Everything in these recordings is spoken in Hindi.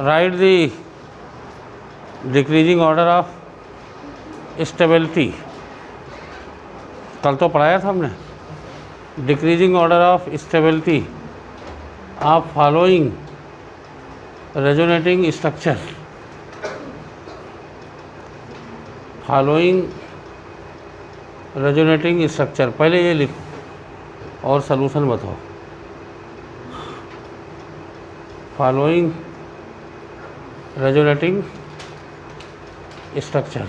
Right the decreasing order of stability, कल तो पढ़ाया था हमने, decreasing order of stability of following resonating structure, following resonating structure. पहले ये लिखो और सलूशन बताओ। फॉलोइंग रेजोनेटिंग स्ट्रक्चर,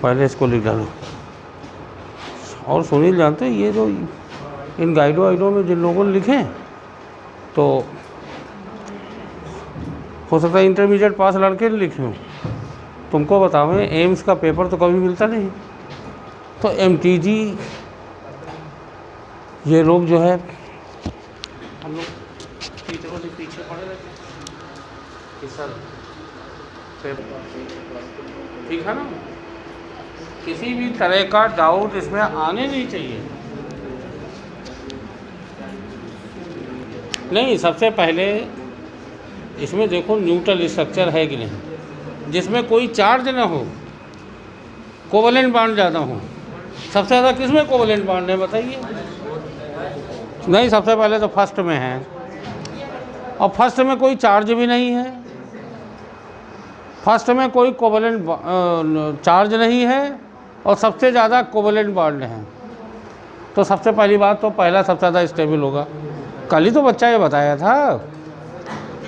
पहले इसको लिख डालो। और सुनील जानते हैं ये जो इन गाइडों में जिन लोगों ने लिखे तो हो सकता है इंटरमीडिएट पास लड़के ने लिखे हों। तुमको बताओ, एम्स का पेपर तो कभी मिलता नहीं, तो एमटीजी ये लोग जो है हम लोग टीचरों से पीछे पड़े रहते हैं कि सर पेपर ठीक है ना, किसी भी तरह का डाउट इसमें आने नहीं चाहिए। नहीं, सबसे पहले इसमें देखो न्यूट्रल स्ट्रक्चर है कि नहीं, जिसमें कोई चार्ज ना हो, कोवलेंट बॉन्ड ज़्यादा हो। सबसे ज़्यादा किस में कोवलेंट बॉन्ड है बताइए? नहीं, सबसे पहले तो फर्स्ट में है, और फर्स्ट में कोई चार्ज भी नहीं है, फर्स्ट में कोई कोवलेंट चार्ज नहीं है और सबसे ज़्यादा कोवलेंट बॉन्ड है। तो सबसे पहली बात तो पहला सबसे ज़्यादा स्टेबल होगा। कल ही तो बच्चा ये बताया था,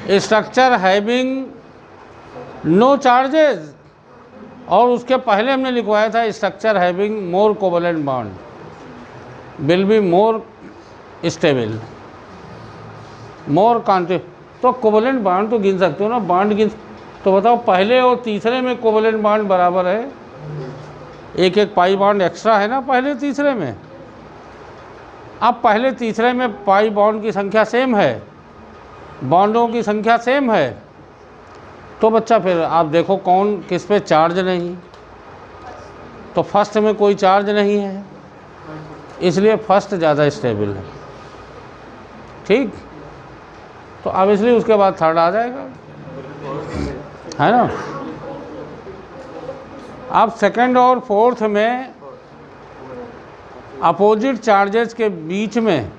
स्ट्रक्चर हैविंग नो चार्जेस, और उसके पहले हमने लिखवाया था structure having more covalent bond will be more stable, more कॉन्टे। तो कोवलेंट बॉन्ड तो गिन सकते हो ना, बॉन्ड गिन। तो बताओ पहले और तीसरे में कोवलेंट बॉन्ड बराबर है, एक एक पाई बॉन्ड एक्स्ट्रा है ना पहले तीसरे में। अब पहले तीसरे में पाई बॉन्ड की संख्या सेम है, बॉन्डों की संख्या सेम है, तो बच्चा फिर आप देखो कौन किस पे चार्ज नहीं। तो फर्स्ट में कोई चार्ज नहीं है, इसलिए फर्स्ट ज़्यादा स्टेबल है। ठीक, तो अब इसलिए उसके बाद थर्ड आ जाएगा, है ना। अब सेकंड और फोर्थ में अपोजिट चार्जेस के बीच में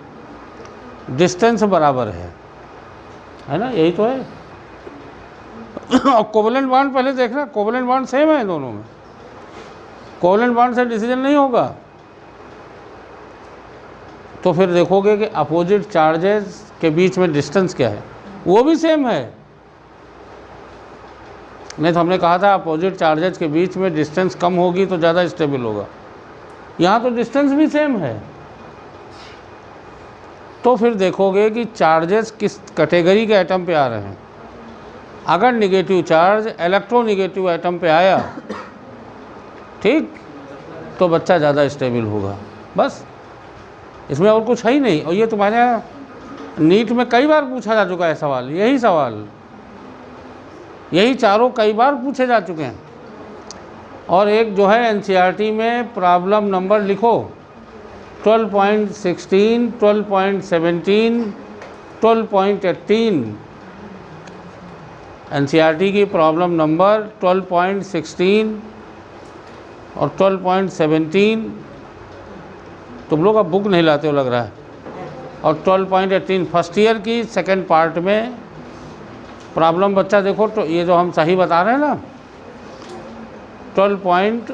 डिस्टेंस बराबर है ना, यही तो है। और कोवलेंट बॉन्ड पहले देखना, कोवलेंट बॉन्ड सेम है दोनों में, कोवलेंट बॉन्ड से डिसीजन नहीं होगा। तो फिर देखोगे कि अपोजिट चार्जेस के बीच में डिस्टेंस क्या है, वो भी सेम है। नहीं तो हमने कहा था अपोजिट चार्जेस के बीच में डिस्टेंस कम होगी तो ज़्यादा स्टेबल होगा, यहाँ तो डिस्टेंस भी सेम है। तो फिर देखोगे कि चार्जेस किस कैटेगरी के एटम पे आ रहे हैं। अगर निगेटिव चार्ज इलेक्ट्रोनेगेटिव एटम पे आया, ठीक, तो बच्चा ज़्यादा स्टेबल होगा। बस, इसमें और कुछ है ही नहीं। और ये तुम्हारे यहाँ नीट में कई बार पूछा जा चुका है सवाल, यही सवाल, यही चारों कई बार पूछे जा चुके हैं। और एक जो है एनसीईआरटी में प्रॉब्लम नंबर लिखो 12.16, 12.17, 12.18। एनसीईआरटी की प्रॉब्लम नंबर 12.16 और 12.17। तुम लोग अब बुक नहीं लाते हो लग रहा है। और 12.18 फर्स्ट ईयर की सेकंड पार्ट में प्रॉब्लम बच्चा देखो, तो ये जो हम सही बता रहे हैं ना, 12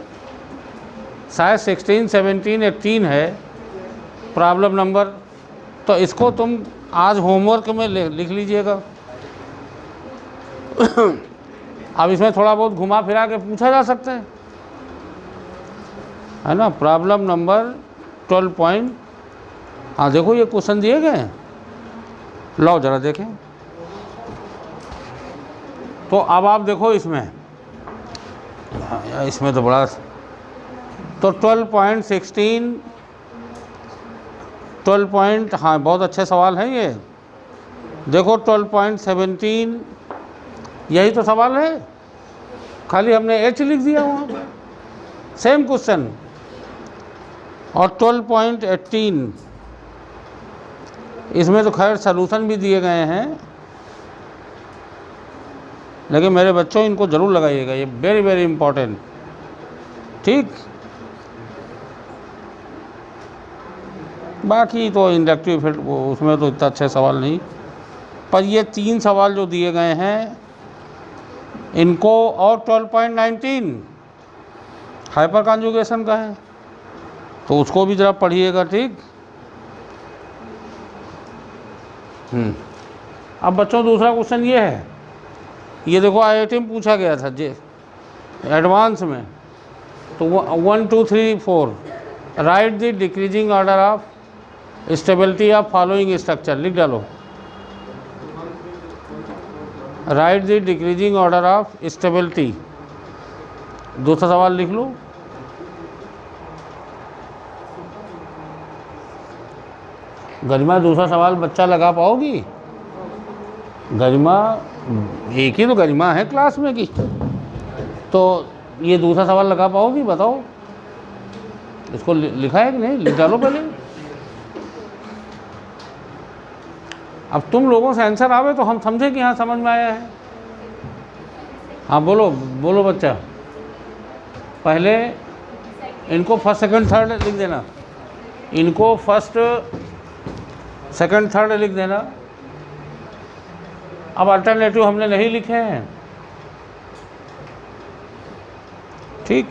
शायद 16, 17, 18 है प्रॉब्लम नंबर। तो इसको तुम आज होमवर्क में लिख लीजिएगा। अब इसमें थोड़ा बहुत घुमा फिरा के पूछा जा सकता है ना। प्रॉब्लम नंबर 12 हाँ देखो ये क्वेश्चन दिए गए हैं, लो जरा देखें। तो अब आप देखो इसमें इसमें तो बड़ा, तो 12.16 हाँ बहुत अच्छे सवाल हैं ये। देखो 12.17 यही तो सवाल है, खाली हमने एच लिख दिया वहाँ पे, सेम क्वेश्चन। और 12.18 इसमें तो खैर सलूशन भी दिए गए हैं, लेकिन मेरे बच्चों इनको ज़रूर लगाइएगा, ये वेरी वेरी इम्पोर्टेंट। ठीक, बाकी तो इंडक्टिव फिर उसमें तो इतना अच्छे सवाल नहीं, पर ये 3 सवाल जो दिए गए हैं इनको, और 12.19 हाइपर कॉन्जुगेशन का है, तो उसको भी ज़रा पढ़िएगा। ठीक, अब बच्चों दूसरा क्वेश्चन ये है, ये देखो IIT में पूछा गया था जे एडवांस में, तो 1 2 3 4 right the decreasing order of stability of following structure, लिख डालो। Right the decreasing order of stability, दूसरा सवाल लिख लो। गरिमा दूसरा सवाल बच्चा लगा पाओगी? गरिमा एक ही तो गरिमा है क्लास में की, तो ये दूसरा सवाल लगा पाओगी? बताओ, इसको लिखा है कि नहीं? लिख डालो पहले। अब तुम लोगों से आंसर आवे तो हम समझे कि हाँ समझ में आया है। हाँ बोलो बोलो बच्चा, पहले इनको फर्स्ट सेकंड थर्ड लिख देना, इनको फर्स्ट सेकंड थर्ड लिख देना। अब अल्टरनेटिव हमने नहीं लिखे हैं। ठीक,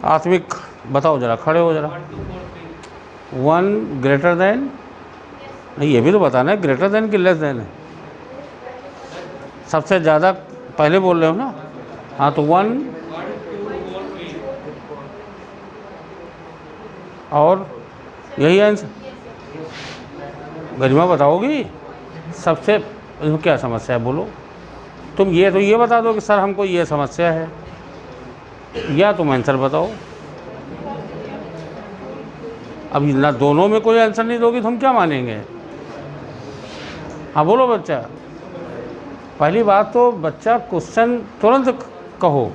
आत्विक बताओ जरा, खड़े हो जरा। 1 ग्रेटर देन, नहीं ये भी तो बताना है, ग्रेटर देन कि लेस देन है? सबसे ज़्यादा पहले बोल रहे हो ना? हाँ तो 1 और यही आंसर। गरिमा बताओगी सबसे, इसमें क्या समस्या है बोलो? तुम ये तो ये बता दो कि सर हमको ये समस्या है, या तुम आंसर बताओ। अब ना दोनों में कोई आंसर नहीं दोगी तो हम क्या मानेंगे? हाँ बोलो बच्चा। पहली बात तो बच्चा क्वेश्चन तुरंत कहो।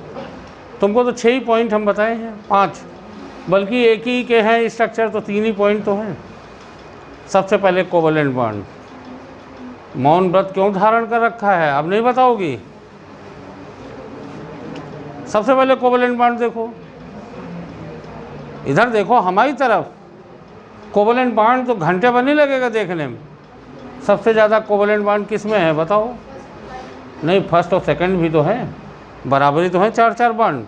तुमको तो 6 ही पॉइंट हम बताए हैं, 5 बल्कि एक ही के हैं स्ट्रक्चर, तो 3 ही पॉइंट तो हैं। सबसे पहले कोवलेंट बॉन्ड, मौन व्रत क्यों धारण कर रखा है अब नहीं बताओगी? सबसे पहले कोवलेंट बॉन्ड देखो, इधर देखो हमारी तरफ। कोवलेंट बॉन्ड तो घंटे भर नहीं लगेगा देखने में। सबसे ज़्यादा कोवलेंट बॉन्ड किस में है बताओ? नहीं, फर्स्ट और सेकंड भी तो है, बराबरी तो है 4-4 बॉन्ड,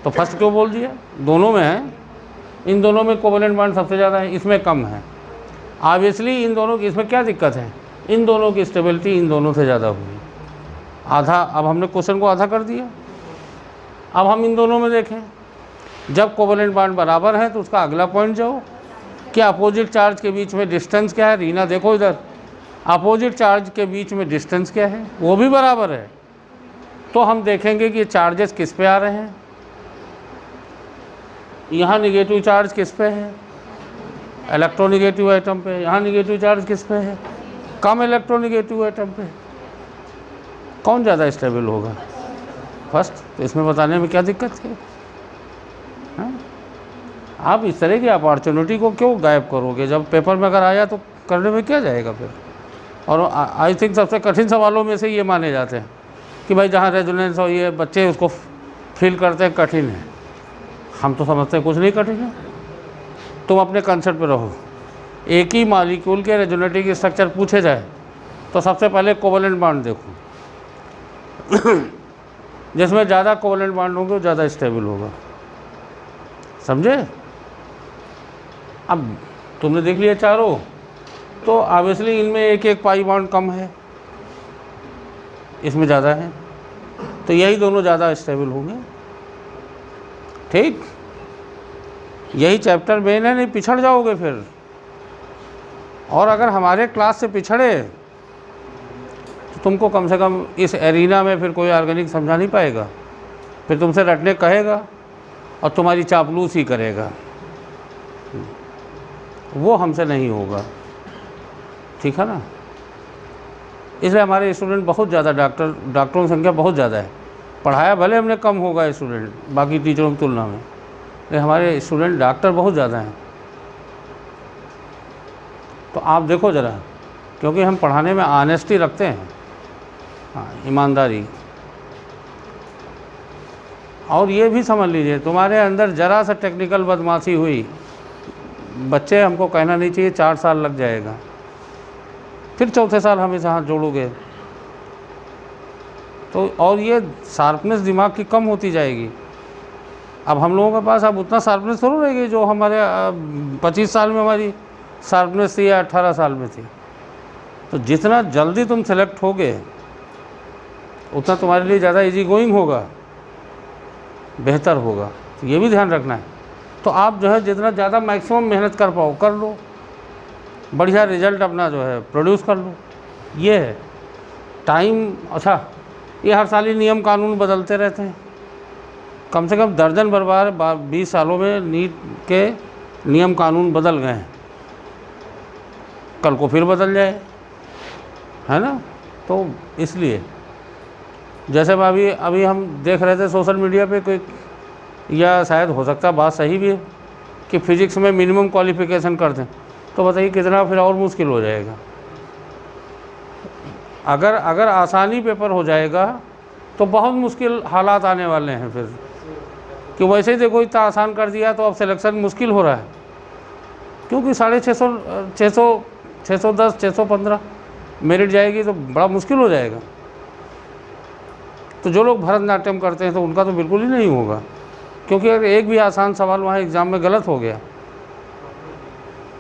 तो फर्स्ट क्यों बोल दिया? दोनों में है, इन दोनों में कोवलेंट बॉन्ड सबसे ज़्यादा है, इसमें कम है। ऑब्वियसली इन दोनों की, इसमें क्या दिक्कत है? इन दोनों की स्टेबिलिटी इन दोनों से ज़्यादा हुई, आधा। अब हमने क्वेश्चन को आधा कर दिया। अब हम इन दोनों में देखें, जब कोवलेंट बॉन्ड बराबर है तो उसका अगला पॉइंट जाओ कि अपोजिट चार्ज के बीच में डिस्टेंस क्या है। रीना देखो इधर, अपोजिट चार्ज के बीच में डिस्टेंस क्या है, वो भी बराबर है। तो हम देखेंगे कि चार्जेस किस पे आ रहे हैं। यहाँ निगेटिव चार्ज किस पे है? इलेक्ट्रोनिगेटिव एटम पे। यहाँ निगेटिव चार्ज किस पे है? कम इलेक्ट्रोनिगेटिव एटम पे। कौन ज़्यादा स्टेबल होगा? फर्स्ट। तो इसमें बताने में क्या दिक्कत है? हाँ? आप इस तरह की अपॉर्चुनिटी को क्यों गायब करोगे? जब पेपर में अगर आया तो करने में क्या जाएगा फिर? और आई थिंक सबसे कठिन सवालों में से ये माने जाते हैं कि भाई जहाँ रेजोनेंस हो, ये बच्चे उसको फील करते हैं कठिन है। हम तो समझते हैं कुछ नहीं कठिन है। तुम अपने कंसेप्ट पे रहो। एक ही मॉलिक्यूल के रेजोनेटिव स्ट्रक्चर पूछे जाए तो सबसे पहले कोवलेंट बॉन्ड देखो। जिसमें ज़्यादा कोवलेंट बॉन्ड होंगे वो ज़्यादा स्टेबल होगा, समझे? अब तुमने देख लिया चारों, तो ऑब्वियसली इनमें एक एक पाई बॉन्ड कम है, इसमें ज़्यादा है, तो यही दोनों ज़्यादा स्टेबल होंगे। ठीक, यही चैप्टर मेन है, नहीं पिछड़ जाओगे फिर। और अगर हमारे क्लास से पिछड़े तो तुमको कम से कम इस एरिना में फिर कोई ऑर्गेनिक समझा नहीं पाएगा, फिर तुमसे रटने कहेगा और तुम्हारी चापलूस ही करेगा, वो हमसे नहीं होगा, ठीक है ना। इसलिए हमारे स्टूडेंट बहुत ज़्यादा, डॉक्टरों की संख्या बहुत ज़्यादा है। पढ़ाया भले हमने कम होगा स्टूडेंट बाकी टीचरों की तुलना में, लेकिन हमारे स्टूडेंट डॉक्टर बहुत ज़्यादा हैं। तो आप देखो ज़रा, क्योंकि हम पढ़ाने में ऑनेस्टी रखते हैं, हाँ, ईमानदारी। और ये भी समझ लीजिए, तुम्हारे अंदर ज़रा सा टेक्निकल बदमाशी हुई, बच्चे हमको कहना नहीं चाहिए 4 साल लग जाएगा, फिर चौथे साल हमेशा हाथ जोड़ोगे तो, और ये शार्पनेस दिमाग की कम होती जाएगी। अब हम लोगों के पास अब उतना शार्पनेस थोड़ी रहेगी जो हमारे 25 साल में हमारी शार्पनेस थी या 18 साल में थी। तो जितना जल्दी तुम सेलेक्ट होगे उतना तुम्हारे लिए ज़्यादा इजी गोइंग होगा, बेहतर होगा। तो ये भी ध्यान रखना है। तो आप जो है जितना ज़्यादा मैक्सिमम मेहनत कर पाओ कर लो, बढ़िया रिजल्ट अपना जो है प्रोड्यूस कर लो। ये है टाइम। अच्छा, ये हर साल ही नियम कानून बदलते रहते हैं, कम से कम दर्जन भर बार 20 सालों में नीट के नियम कानून बदल गए हैं, कल को फिर बदल जाए, है ना। तो इसलिए जैसे अभी हम देख रहे थे सोशल मीडिया पे कोई, या शायद हो सकता है बात सही भी है, कि फ़िज़िक्स में मिनिमम क्वालिफ़िकेशन कर दें, तो बताइए कितना फिर और मुश्किल हो जाएगा। अगर आसानी पेपर हो जाएगा तो बहुत मुश्किल हालात आने वाले हैं फिर, कि वैसे ही देखो इतना आसान कर दिया तो अब सिलेक्शन मुश्किल हो रहा है, क्योंकि 650, 610, 615 मेरिट जाएगी तो बड़ा मुश्किल हो जाएगा। तो जो लोग भरतनाट्यम करते हैं तो उनका तो बिल्कुल ही नहीं होगा, क्योंकि अगर एक भी आसान सवाल वहाँ एग्ज़ाम में गलत हो गया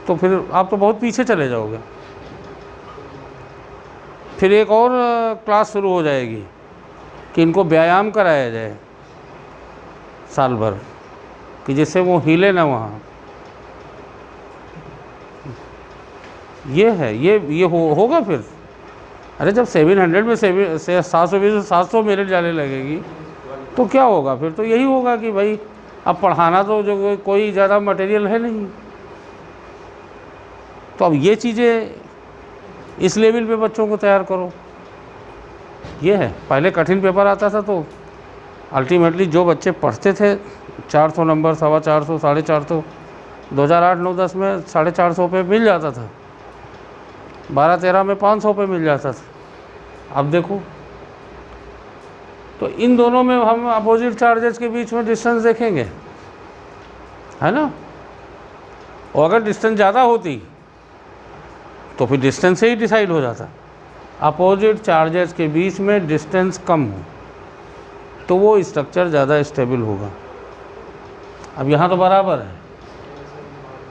तो फिर आप तो बहुत पीछे चले जाओगे। फिर एक और क्लास शुरू हो जाएगी कि इनको व्यायाम कराया जाए साल भर, कि जिससे वो हिले ना वहाँ। ये है, ये होगा फिर। अरे जब 700 में 700 मेरिट जाने लगेगी तो क्या होगा फिर? तो यही होगा कि भाई अब पढ़ाना तो जो कोई ज़्यादा मटेरियल है नहीं। तो अब ये चीज़ें इस लेवल पे बच्चों को तैयार करो। ये है, पहले कठिन पेपर आता था तो अल्टीमेटली जो बच्चे पढ़ते थे 400 नंबर, 450, 450, 2008-9-10 में 450 पे मिल जाता था, 12-13 में 500 पे मिल जाता था। अब देखो, तो इन दोनों में हम अपोजिट चार्जेस के बीच में डिस्टेंस देखेंगे, है ना। और अगर डिस्टेंस ज़्यादा होती तो फिर डिस्टेंस से ही डिसाइड हो जाता। अपोजिट चार्जेस के बीच में डिस्टेंस कम हो तो वो स्ट्रक्चर ज़्यादा स्टेबल होगा। अब यहाँ तो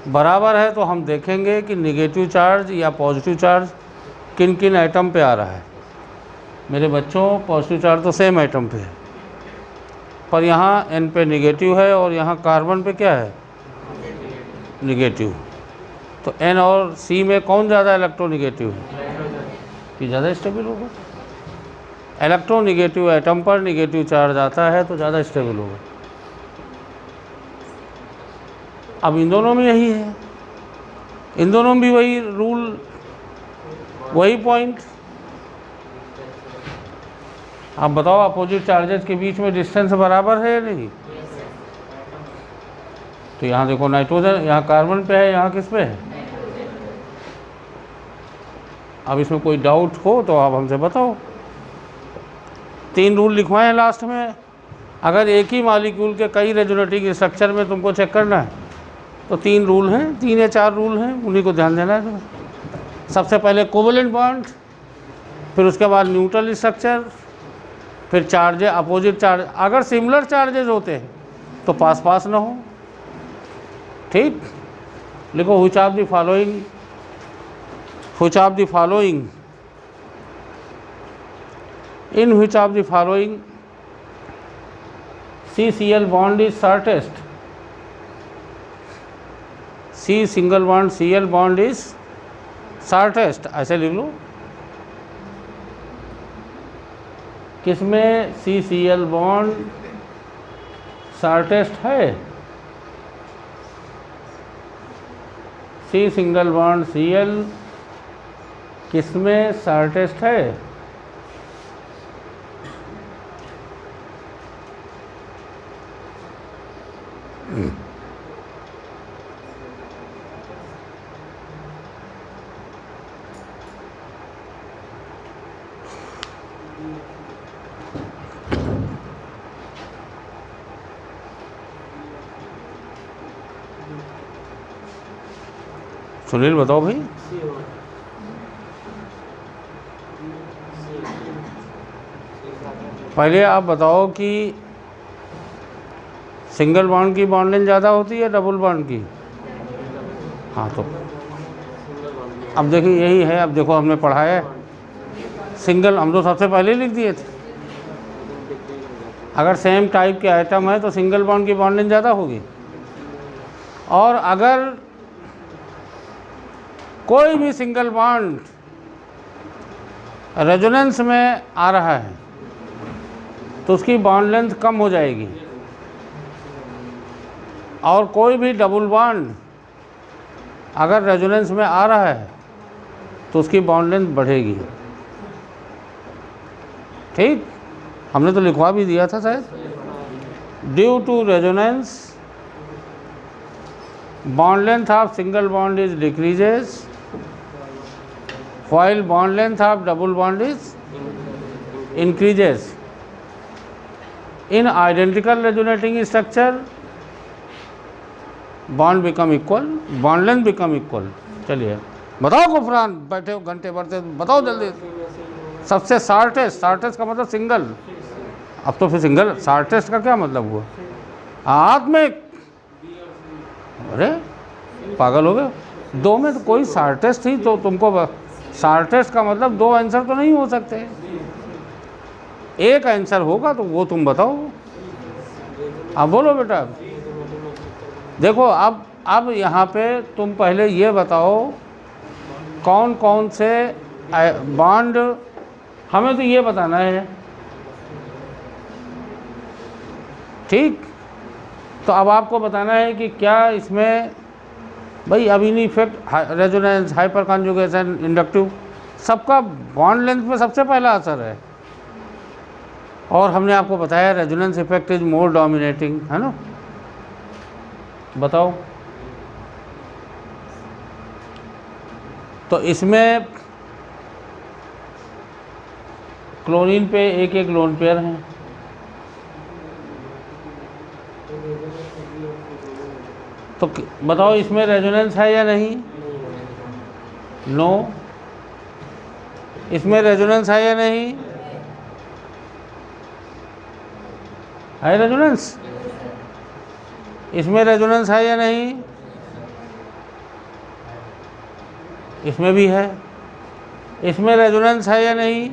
बराबर है तो हम देखेंगे कि नेगेटिव चार्ज या पॉजिटिव चार्ज किन किन एटम पे आ रहा है। मेरे बच्चों, पॉजिटिव चार्ज तो सेम एटम पे है, पर यहाँ N पे नेगेटिव है और यहाँ कार्बन पे क्या है, नेगेटिव। तो N और C में कौन ज़्यादा इलेक्ट्रोनेगेटिव है? कि ज़्यादा स्टेबल होगा। इलेक्ट्रोनेगेटिव एटम पर नेगेटिव चार्ज आता है तो ज़्यादा स्टेबल होगा। अब इन दोनों में यही है, इन दोनों में भी वही रूल, वही पॉइंट। आप बताओ, अपोजिट चार्जेस के बीच में डिस्टेंस बराबर है या नहीं? तो यहाँ देखो नाइट्रोजन यहाँ कार्बन पे है, यहाँ किस पे है? अब इसमें कोई डाउट हो तो आप हमसे बताओ। 3 रूल लिखवाए हैं लास्ट में। अगर एक ही मॉलिक्यूल के कई रेजोनेटिंग स्ट्रक्चर में तुमको चेक करना है तो 3 रूल हैं, 3 या 4 रूल हैं, उन्हीं को ध्यान देना है तुम्हें। सबसे पहले कोवेलेंट बॉन्ड, फिर उसके बाद न्यूट्रल स्ट्रक्चर, फिर चार्ज अपोजिट चार्ज। अगर सिमिलर चार्जेस होते हैं तो पास ना हो, ठीक। लिखो which of the following in which of the following CCl bond is shortest? C single bond Cl bond is shortest, ऐसे लिख लो। किसमें CCl bond शॉर्टेस्ट है, सी सिंगल बॉन्ड Cl किसमें शॉर्टेस्ट है? सुनील बताओ भाई। पहले आप बताओ कि सिंगल बॉन्ड की बॉन्ड लेंथ ज़्यादा होती है डबल बॉन्ड की? हाँ, तो अब देखिए यही है। अब देखो हमने पढ़ा है सिंगल, हम तो सबसे पहले ही लिख दिए थे। अगर सेम टाइप के आइटम है तो सिंगल बॉन्ड की बॉन्ड लेंथ ज़्यादा होगी, और अगर कोई भी सिंगल बॉन्ड रेजोनेंस में आ रहा है तो उसकी बॉन्ड लेंथ कम हो जाएगी, और कोई भी डबल बॉन्ड अगर रेजोनेंस में आ रहा है तो उसकी बॉन्ड लेंथ बढ़ेगी। ठीक, हमने तो लिखवा भी दिया था शायद। Due to resonance bond length of single bond is decreases while bond length of double bond is increases. In identical resonating structure bond become equal, bond length become equal. चलिए बताओ गुफरान, बैठे हो घंटे भरते, बताओ जल्दी। सबसे शॉर्टेस्ट, शॉर्टेस्ट का मतलब सिंगल। अब तो फिर सिंगल, शॉर्टेस्ट का क्या मतलब हुआ? हाथ में, अरे पागल हो गए, दो में तो कोई शॉर्टेस्ट ही तो तुमको, शॉर्टेस्ट का मतलब दो आंसर तो नहीं हो सकते, एक आंसर होगा तो वो तुम बताओ। अब बोलो बेटा। देखो अब यहाँ पे तुम पहले ये बताओ कौन कौन से बॉन्ड, हमें तो ये बताना है। ठीक, तो अब आपको बताना है कि क्या इसमें भाई अबीनी effect, resonance, hyperconjugation, inductive, सबका बॉन्ड लेंथ में सबसे पहला असर है। और हमने आपको बताया resonance effect is more dominating, है ना? बताओ। तो इसमें क्लोरीन पे एक एक लोन पेयर हैं, तो बताओ इसमें रेजोनेंस है या नहीं? नो। इसमें रेजोनेंस है या नहीं? है रेजोनेंस? इसमें रेजोनेंस है या नहीं? इसमें भी है। इसमें रेजोनेंस है या नहीं?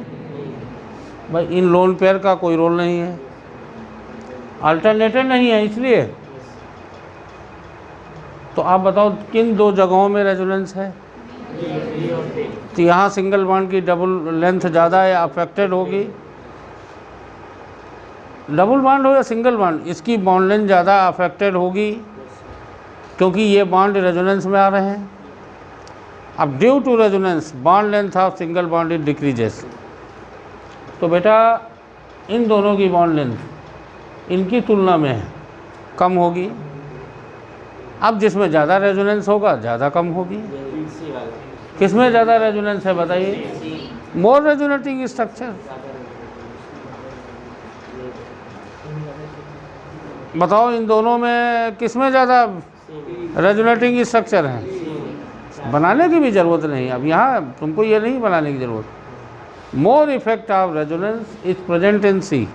भाई इन लोन पेयर का कोई रोल नहीं है, अल्टरनेटर नहीं है, इसलिए। तो आप बताओ किन दो जगहों में रेजोनेंस है? तो यहाँ सिंगल बॉन्ड की डबल लेंथ ज़्यादा है, अफेक्टेड होगी। डबल बॉन्ड हो या सिंगल बॉन्ड, इसकी बॉन्ड लेंथ ज़्यादा अफेक्टेड होगी क्योंकि ये बॉन्ड रेजोनेंस में आ रहे हैं। अब due to resonance bond length of single bond is decreases. तो बेटा इन दोनों की बॉन्ड लेंथ इनकी तुलना में कम होगी। अब जिसमें ज़्यादा रेजोनेंस होगा ज़्यादा कम होगी। किसमें ज़्यादा रेजोनेंस है बताइए? मोर रेजोनेटिंग स्ट्रक्चर। बताओ इन दोनों में किसमें ज़्यादा रेजोनेटिंग स्ट्रक्चर है? बनाने की भी ज़रूरत नहीं, अब यहाँ तुमको ये नहीं बनाने की ज़रूरत। More effect of resonance is present in C.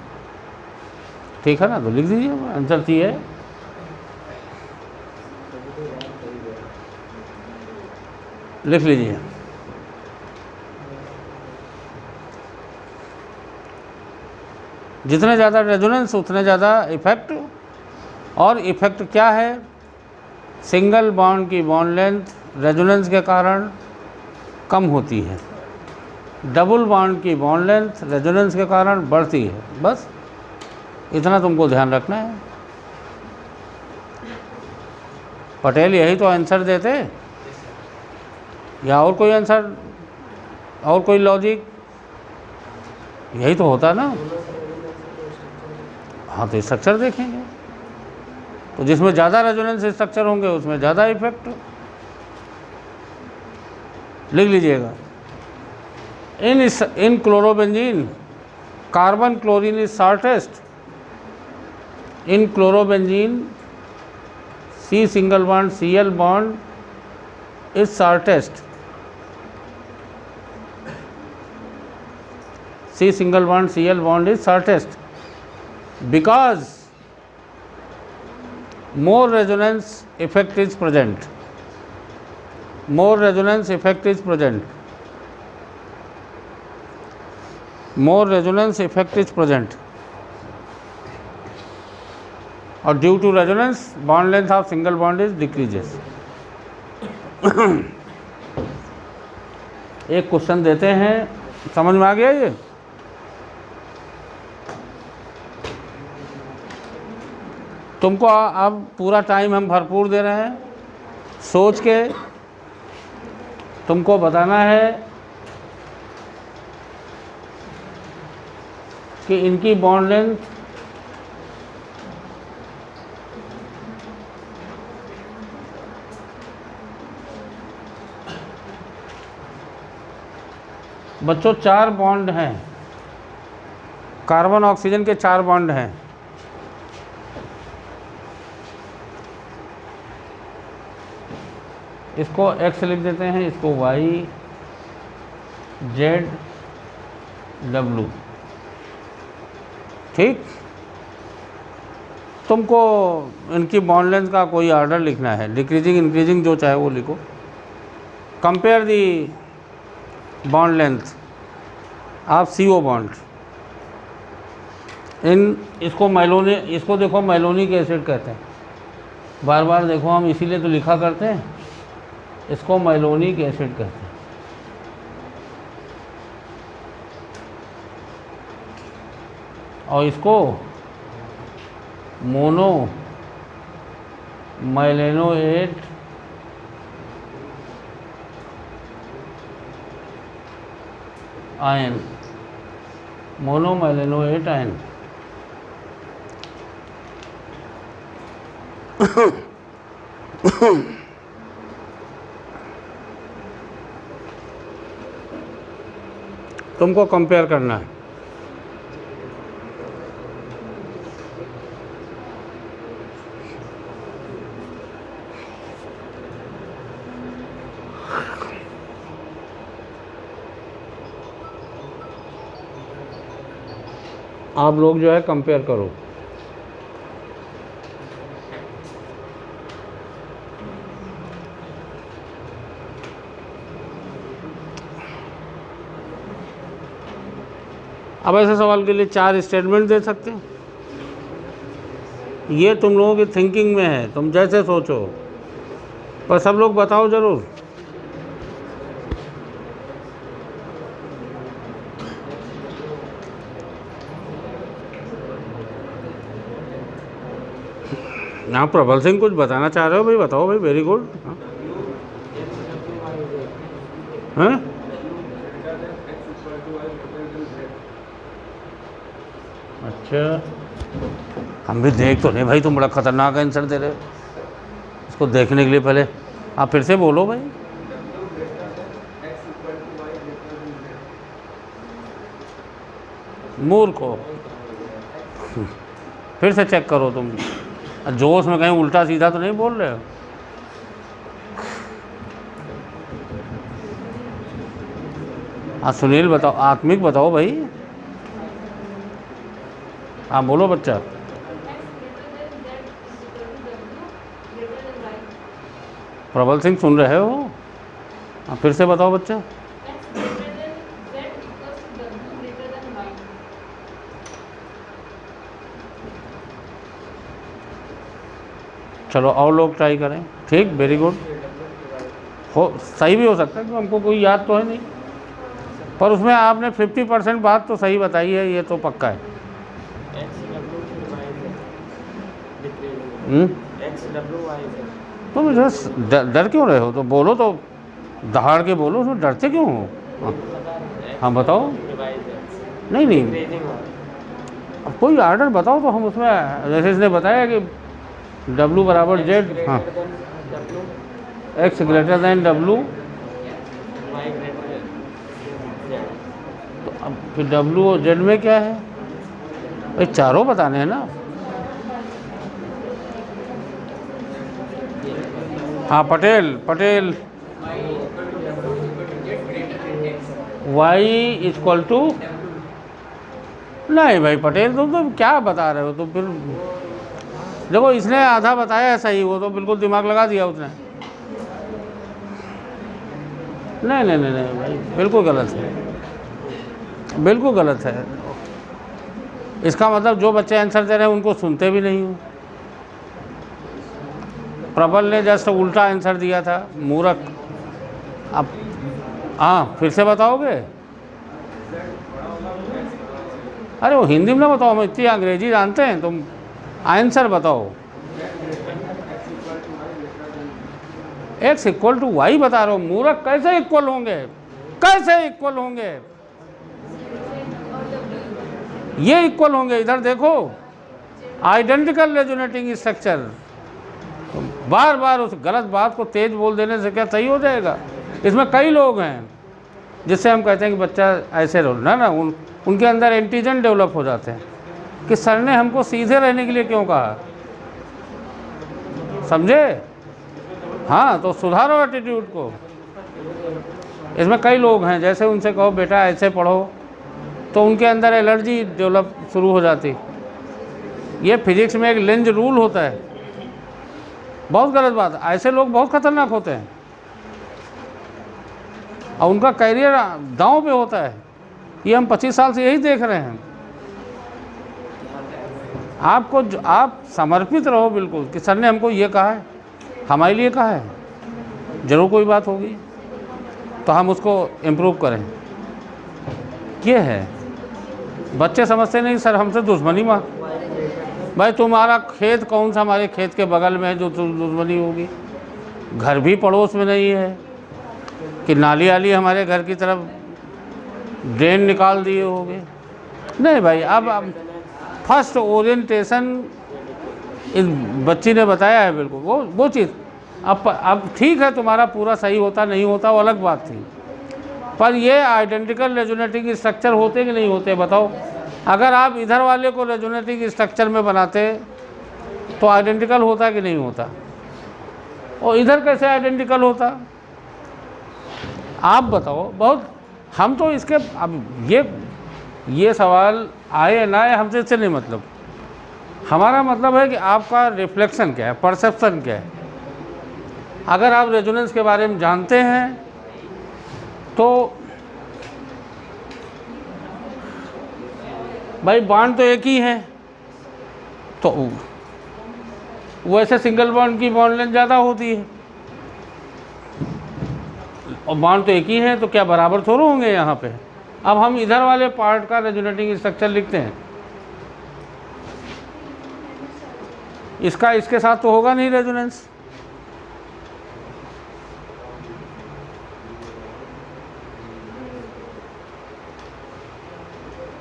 ठीक है ना? तो लिख दीजिए, आंसर सी है। लिख लीजिए। जितने ज़्यादा रेजोनेंस उतने ज़्यादा इफेक्ट। और इफेक्ट क्या है? सिंगल बॉन्ड की बॉन्ड लेंथ रेजोनेंस के कारण कम होती है, डबल बॉन्ड की बॉन्ड लेंथ रेजोनेंस के कारण बढ़ती है। बस इतना तुमको ध्यान रखना है। पटेल यही तो आंसर देते, या और कोई आंसर, और कोई लॉजिक, यही तो होता ना। हाँ तो स्ट्रक्चर देखेंगे, तो जिसमें ज़्यादा रेजोनेंस स्ट्रक्चर होंगे उसमें ज़्यादा इफेक्ट। लिख लीजिएगा, in chlorobenzene carbon chlorine is shortest, in chlorobenzene C single bond Cl bond is shortest, C single bond Cl bond is shortest because more resonance effect is present, more resonance effect is present, more resonance effect is present, और due to resonance bond length of single bond is decreases. एक क्वेश्चन देते हैं, समझ में आ गया ये? तुमको अब पूरा टाइम हम भरपूर दे रहे हैं, सोच के तुमको बताना है कि इनकी बॉन्ड लेंथ बच्चों 4 बॉन्ड हैं, कार्बन ऑक्सीजन के 4 बॉन्ड हैं। इसको X लिख देते हैं, इसको Y Z W। ठीक, तुमको इनकी बॉन्ड लेंथ का कोई ऑर्डर लिखना है, डिक्रीजिंग इंक्रीजिंग जो चाहे वो लिखो। Compare the bond length of CO bond इसको मैलोनी, इसको देखो मैलोनिक एसिड कहते हैं, बार बार देखो हम इसीलिए तो लिखा करते हैं, इसको मैलोनिक एसिड कहते हैं। और इसको मोनो मैलेनोएट आयन, मोनोमैलेनोएट आयन। तुमको कंपेयर करना है। आप लोग जो है कंपेयर करो। अब ऐसे सवाल के लिए 4 स्टेटमेंट दे सकते हैं। ये तुम लोगों की थिंकिंग में है, तुम जैसे सोचो, पर सब लोग बताओ ज़रूर। हाँ, प्रबल सिंह कुछ बताना चाह रहे हो भाई? बताओ भाई, वेरी गुड। हाँ, अच्छा, हम भी देख तो नहीं भाई, तुम बड़ा खतरनाक आंसर दे रहे हो। इसको देखने के लिए पहले आप फिर से बोलो भाई। मूर्ख हो, फिर से चेक करो तुम, जोश में कहीं उल्टा सीधा तो नहीं बोल रहे हो। हाँ सुनील बताओ, आत्मिक बताओ भाई। हाँ बोलो बच्चा। प्रबल सिंह सुन रहे हो? हाँ फिर से बताओ बच्चा। चलो और लोग ट्राई करें। ठीक, वेरी गुड। हो सही भी हो सकता है कि हमको कोई याद तो है नहीं, पर उसमें आपने 50% बात तो सही बताई है, ये तो पक्का है। तुम इधर डर क्यों रहे हो? तो बोलो, तो दहाड़ के बोलो, तो डरते क्यों हो? हाँ बताओ। नहीं नहीं, अब कोई आर्डर बताओ तो हम उसमें, जैसे इसने बताया कि W बराबर Z, हाँ, X ग्रेटर दैन W, तो अब फिर W और Z में क्या है? भाई चारों बताने हैं ना। हाँ पटेल Y इक्वल टू, नहीं भाई पटेल तुम तो क्या बता रहे हो? तो फिर देखो, इसने आधा बताया है सही, वो तो बिल्कुल दिमाग लगा दिया उसने। नहीं भाई, बिल्कुल गलत है, बिल्कुल गलत है। इसका मतलब जो बच्चे आंसर दे रहे हैं उनको सुनते भी नहीं हो। प्रबल ने जस्ट उल्टा आंसर दिया था, मूर्ख। अब हाँ, फिर से बताओगे? अरे वो हिंदी में ना बताओ, हम इतनी अंग्रेजी जानते हैं, तुम आंसर बताओ। X इक्वल टू वाई बता रहे हो, मूर्ख। कैसे इक्वल होंगे? कैसे इक्वल होंगे? ये इक्वल होंगे, इधर देखो, आइडेंटिकल रेजोनेटिंग स्ट्रक्चर। तो बार बार उस गलत बात को तेज बोल देने से क्या सही हो जाएगा? इसमें कई लोग हैं जिससे हम कहते हैं कि बच्चा ऐसे रहो ना, उनके अंदर एंटीजन डेवलप हो जाते हैं कि सर ने हमको सीधे रहने के लिए क्यों कहा, समझे? हाँ, तो सुधारो एटीट्यूड को। इसमें कई लोग हैं, जैसे उनसे कहो बेटा ऐसे पढ़ो, तो उनके अंदर एलर्जी डेवलप शुरू हो जाती। ये फिजिक्स में एक लेंज रूल होता है, बहुत गलत बात है। ऐसे लोग बहुत खतरनाक होते हैं और उनका करियर दांव पे होता है। ये हम 25 साल से यही देख रहे हैं। आपको आप समर्पित रहो बिल्कुल कि सर ने हमको ये कहा है, हमारे लिए कहा है, ज़रूर कोई बात होगी तो हम उसको इम्प्रूव करें। ये है, बच्चे समझते नहीं सर हमसे दुश्मनी माँ। भाई तुम्हारा खेत कौन सा हमारे खेत के बगल में है जो दुश्मनी होगी? घर भी पड़ोस में नहीं है कि नाली आली हमारे घर की तरफ ड्रेन निकाल दिए होगे। नहीं भाई, अब फर्स्ट ओरिएंटेशन इस बच्ची ने बताया है बिल्कुल वो चीज़। अब ठीक है, तुम्हारा पूरा सही होता नहीं होता वो अलग बात थी, पर ये आइडेंटिकल रेजोनेटिंग स्ट्रक्चर होते कि नहीं होते बताओ? अगर आप इधर वाले को रेजोनेटिंग स्ट्रक्चर में बनाते तो आइडेंटिकल होता कि नहीं होता? और इधर कैसे आइडेंटिकल होता? आप बताओ। बहुत हम तो इसके, अब ये सवाल आए ना आए हमसे इससे नहीं मतलब। हमारा मतलब है कि आपका रिफ्लेक्शन क्या है, परसेप्शन क्या है। अगर आप रेजोनेंस के बारे में जानते हैं तो भाई बॉन्ड तो एक ही है, तो वैसे सिंगल बॉन्ड की बॉन्ड लेंथ ज़्यादा होती है, और बॉन्ड तो एक ही है, तो क्या बराबर थोड़े होंगे यहाँ पे? अब हम इधर वाले पार्ट का रेजोनेटिंग स्ट्रक्चर लिखते हैं, इसका इसके साथ तो होगा नहीं रेजोनेंस।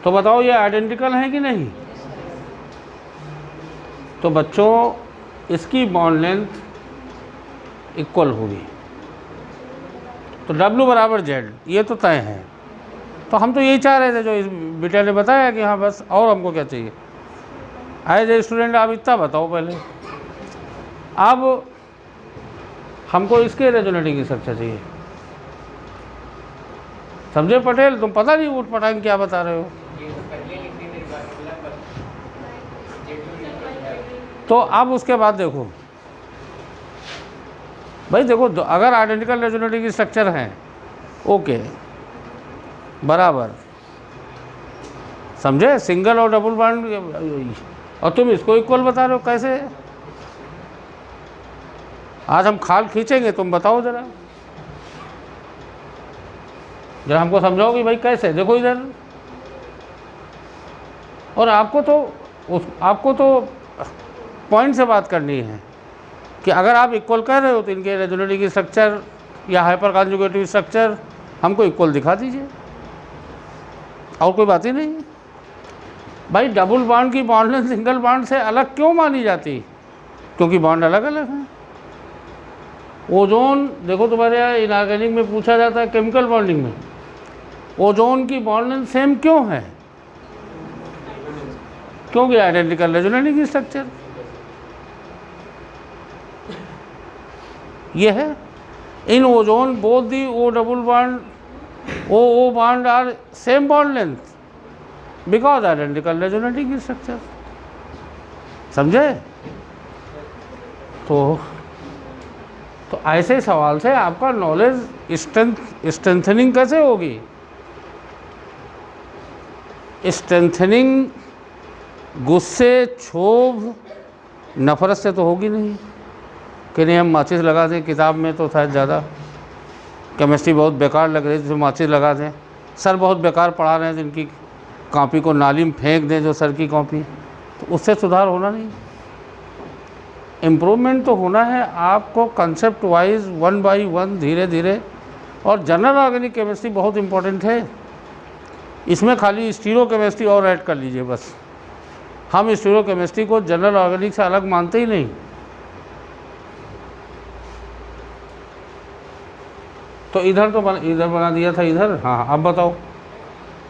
तो बताओ ये आइडेंटिकल है कि नहीं? तो बच्चों इसकी बॉन्ड लेंथ इक्वल होगी, तो W बराबर Z, ये तो तय है। तो हम तो यही चाह रहे थे जो इस बेटा ने बताया कि हाँ बस, और हमको क्या चाहिए? एज ए स्टूडेंट आप इतना बताओ पहले। अब हमको इसके रेजोनेटिंग स्ट्रक्चर चाहिए, समझे पटेल? तुम पता नहीं उठ पटांग क्या बता रहे हो। तो अब उसके बाद देखो भाई, देखो अगर आइडेंटिकल रेजोनेटिंग स्ट्रक्चर हैं, ओके बराबर, समझे? सिंगल और डबल बॉन्ड, और तुम इसको इक्वल बता रहे हो कैसे? आज हम खाल खींचेंगे, तुम बताओ जरा हमको समझाओ कि भाई कैसे। देखो इधर, और आपको तो पॉइंट से बात करनी है कि अगर आप इक्वल कह रहे हो तो इनके रेजोनेटिंग स्ट्रक्चर या हाइपर कॉन्जुगेटिव स्ट्रक्चर हमको इक्वल दिखा दीजिए, और कोई बात ही नहीं। भाई डबल बॉन्ड की बॉन्ड लेंथ सिंगल बॉन्ड से अलग क्यों मानी जाती? क्योंकि बॉन्ड अलग अलग हैं। ओजोन देखो तुम्हारे यहाँ इनऑर्गेनिक में पूछा जाता है, केमिकल बॉन्डिंग में ओजोन की बॉन्ड लेंथ सेम क्यों है? क्योंकि आइडेंटिकल रेजोनेटिंग स्ट्रक्चर ये है। In ozone both the O double bond O bond are same bond length because identical resonating structure. समझे? तो ऐसे सवाल से आपका नॉलेज स्ट्रेंथनिंग कैसे होगी? स्ट्रेंथनिंग गुस्से, क्षोभ, नफरत से तो होगी नहीं कि नहीं हम माचिस लगा दें। किताब में तो शायद ज़्यादा केमिस्ट्री बहुत बेकार लग रही है तो माचिस लगा दें, सर बहुत बेकार पढ़ा रहे हैं जिनकी कॉपी को नाली में फेंक दें जो सर की कॉपी, तो उससे सुधार होना नहीं। इम्प्रूवमेंट तो होना है आपको concept wise, one by one, धीरे धीरे। और जनरल ऑर्गेनिक केमिस्ट्री बहुत इम्पोर्टेंट है। इसमें खाली स्टीरो केमिस्ट्री और ऐड कर लीजिए बस। हम स्टीरो केमिस्ट्री को जनरल ऑर्गेनिक से अलग मानते ही नहीं। तो इधर इधर बना दिया था इधर। हाँ, अब बताओ।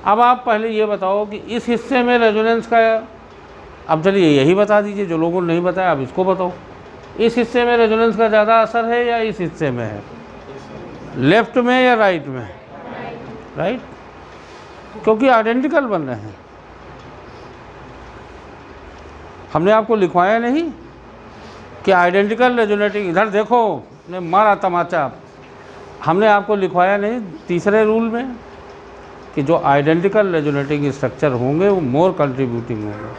अब आप पहले ये बताओ कि इस हिस्से में रेजोनेंस का, अब चलिए यही बता दीजिए जो लोगों ने नहीं बताया, अब इसको बताओ। इस हिस्से में रेजोनेंस का ज़्यादा असर है या इस हिस्से में है? लेफ्ट में या राइट में? राइट, क्योंकि आइडेंटिकल बन रहे हैं। हमने आपको लिखवाया नहीं कि आइडेंटिकल रेजोनेटिंग, इधर देखो ने मारा तमाचा। हमने आपको लिखवाया नहीं तीसरे रूल में कि जो आइडेंटिकल रेजोनेटिंग स्ट्रक्चर होंगे वो मोर कंट्रीब्यूटिंग होंगे।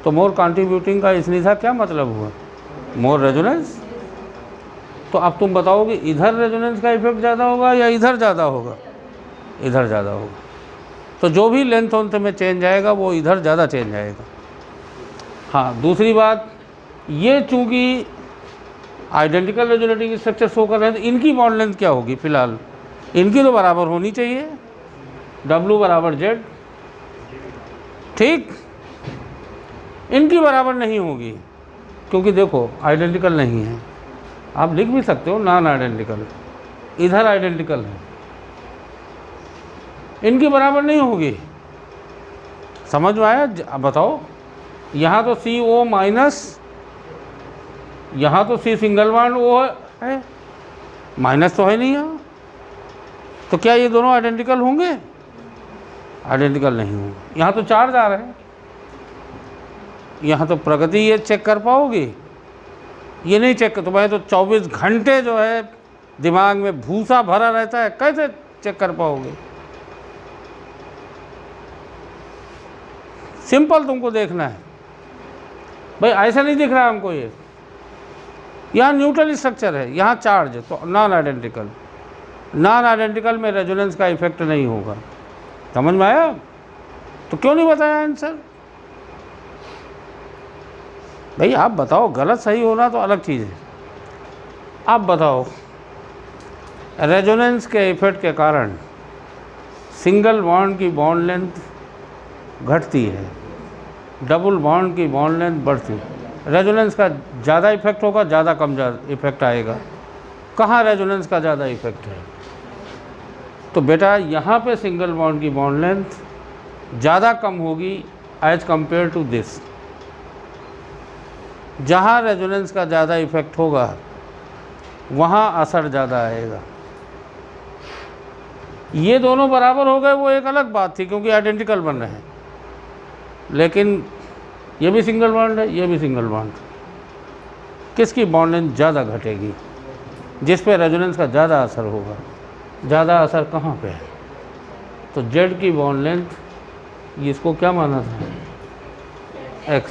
तो मोर कंट्रीब्यूटिंग का इसलिए था क्या मतलब हुआ? मोर रेजोनेंस। तो अब तुम बताओ कि इधर रेजोनेंस का इफेक्ट ज़्यादा होगा या इधर ज़्यादा होगा? इधर ज़्यादा होगा। तो जो भी लेंथ ऑन्थ में चेंज आएगा वो इधर ज़्यादा चेंज आएगा। हाँ, दूसरी बात ये, चूँकि आइडेंटिकल रेजोनेटिंग स्ट्रक्चर शो कर रहे हैं तो इनकी बॉन्ड लेंथ क्या होगी? फिलहाल इनकी तो बराबर होनी चाहिए, W बराबर Z। ठीक, इनकी बराबर नहीं होगी क्योंकि देखो आइडेंटिकल नहीं है। आप लिख भी सकते हो नॉन आइडेंटिकल, इधर आइडेंटिकल है, इनकी बराबर नहीं होगी। समझ में आया? अब बताओ, यहाँ तो CO माइनस, यहाँ तो C सिंगल बॉन्ड O है, माइनस तो है नहीं यहाँ। तो क्या ये दोनों आइडेंटिकल होंगे? आइडेंटिकल नहीं होंगे। यहाँ तो चार्ज आ रहे हैं, यहाँ तो प्रगति ये चेक कर पाओगे? ये नहीं चेक कर। तुम्हारे तो 24 घंटे जो है दिमाग में भूसा भरा रहता है, कैसे चेक कर पाओगे? सिंपल तुमको देखना है भाई, ऐसा नहीं दिख रहा हमको। ये यहाँ न्यूट्रल स्ट्रक्चर है, यहाँ चार्ज है, तो नॉन आइडेंटिकल। नॉन आइडेंटिकल में रेजोनेंस का इफेक्ट नहीं होगा। समझ में आया? तो क्यों नहीं बताया आंसर? भाई आप बताओ, गलत सही होना तो अलग चीज़ है। आप बताओ, रेजोनेंस के इफेक्ट के कारण सिंगल बॉन्ड की बॉन्ड लेंथ घटती है, डबल बॉन्ड की बॉन्ड लेंथ बढ़ती है। रेजोनेंस का ज़्यादा इफेक्ट होगा, ज़्यादा कम इफेक्ट आएगा। कहाँ रेजोनेंस का ज़्यादा इफेक्ट है? तो बेटा यहाँ पे सिंगल बॉन्ड की बॉन्ड लेंथ ज़्यादा कम होगी एज कंपेयर टू दिस। जहाँ रेजोनेंस का ज़्यादा इफेक्ट होगा वहाँ असर ज़्यादा आएगा। ये दोनों बराबर हो गए वो एक अलग बात थी क्योंकि आइडेंटिकल बन रहे हैं, लेकिन ये भी सिंगल बॉन्ड है, ये भी सिंगल बॉन्ड। किसकी बॉन्ड लेंथ ज़्यादा घटेगी? जिस पे रेजोनेंस का ज़्यादा असर होगा। ज़्यादा असर कहाँ पे है? तो Z की बॉन्ड लेंथ, इसको क्या माना था? X।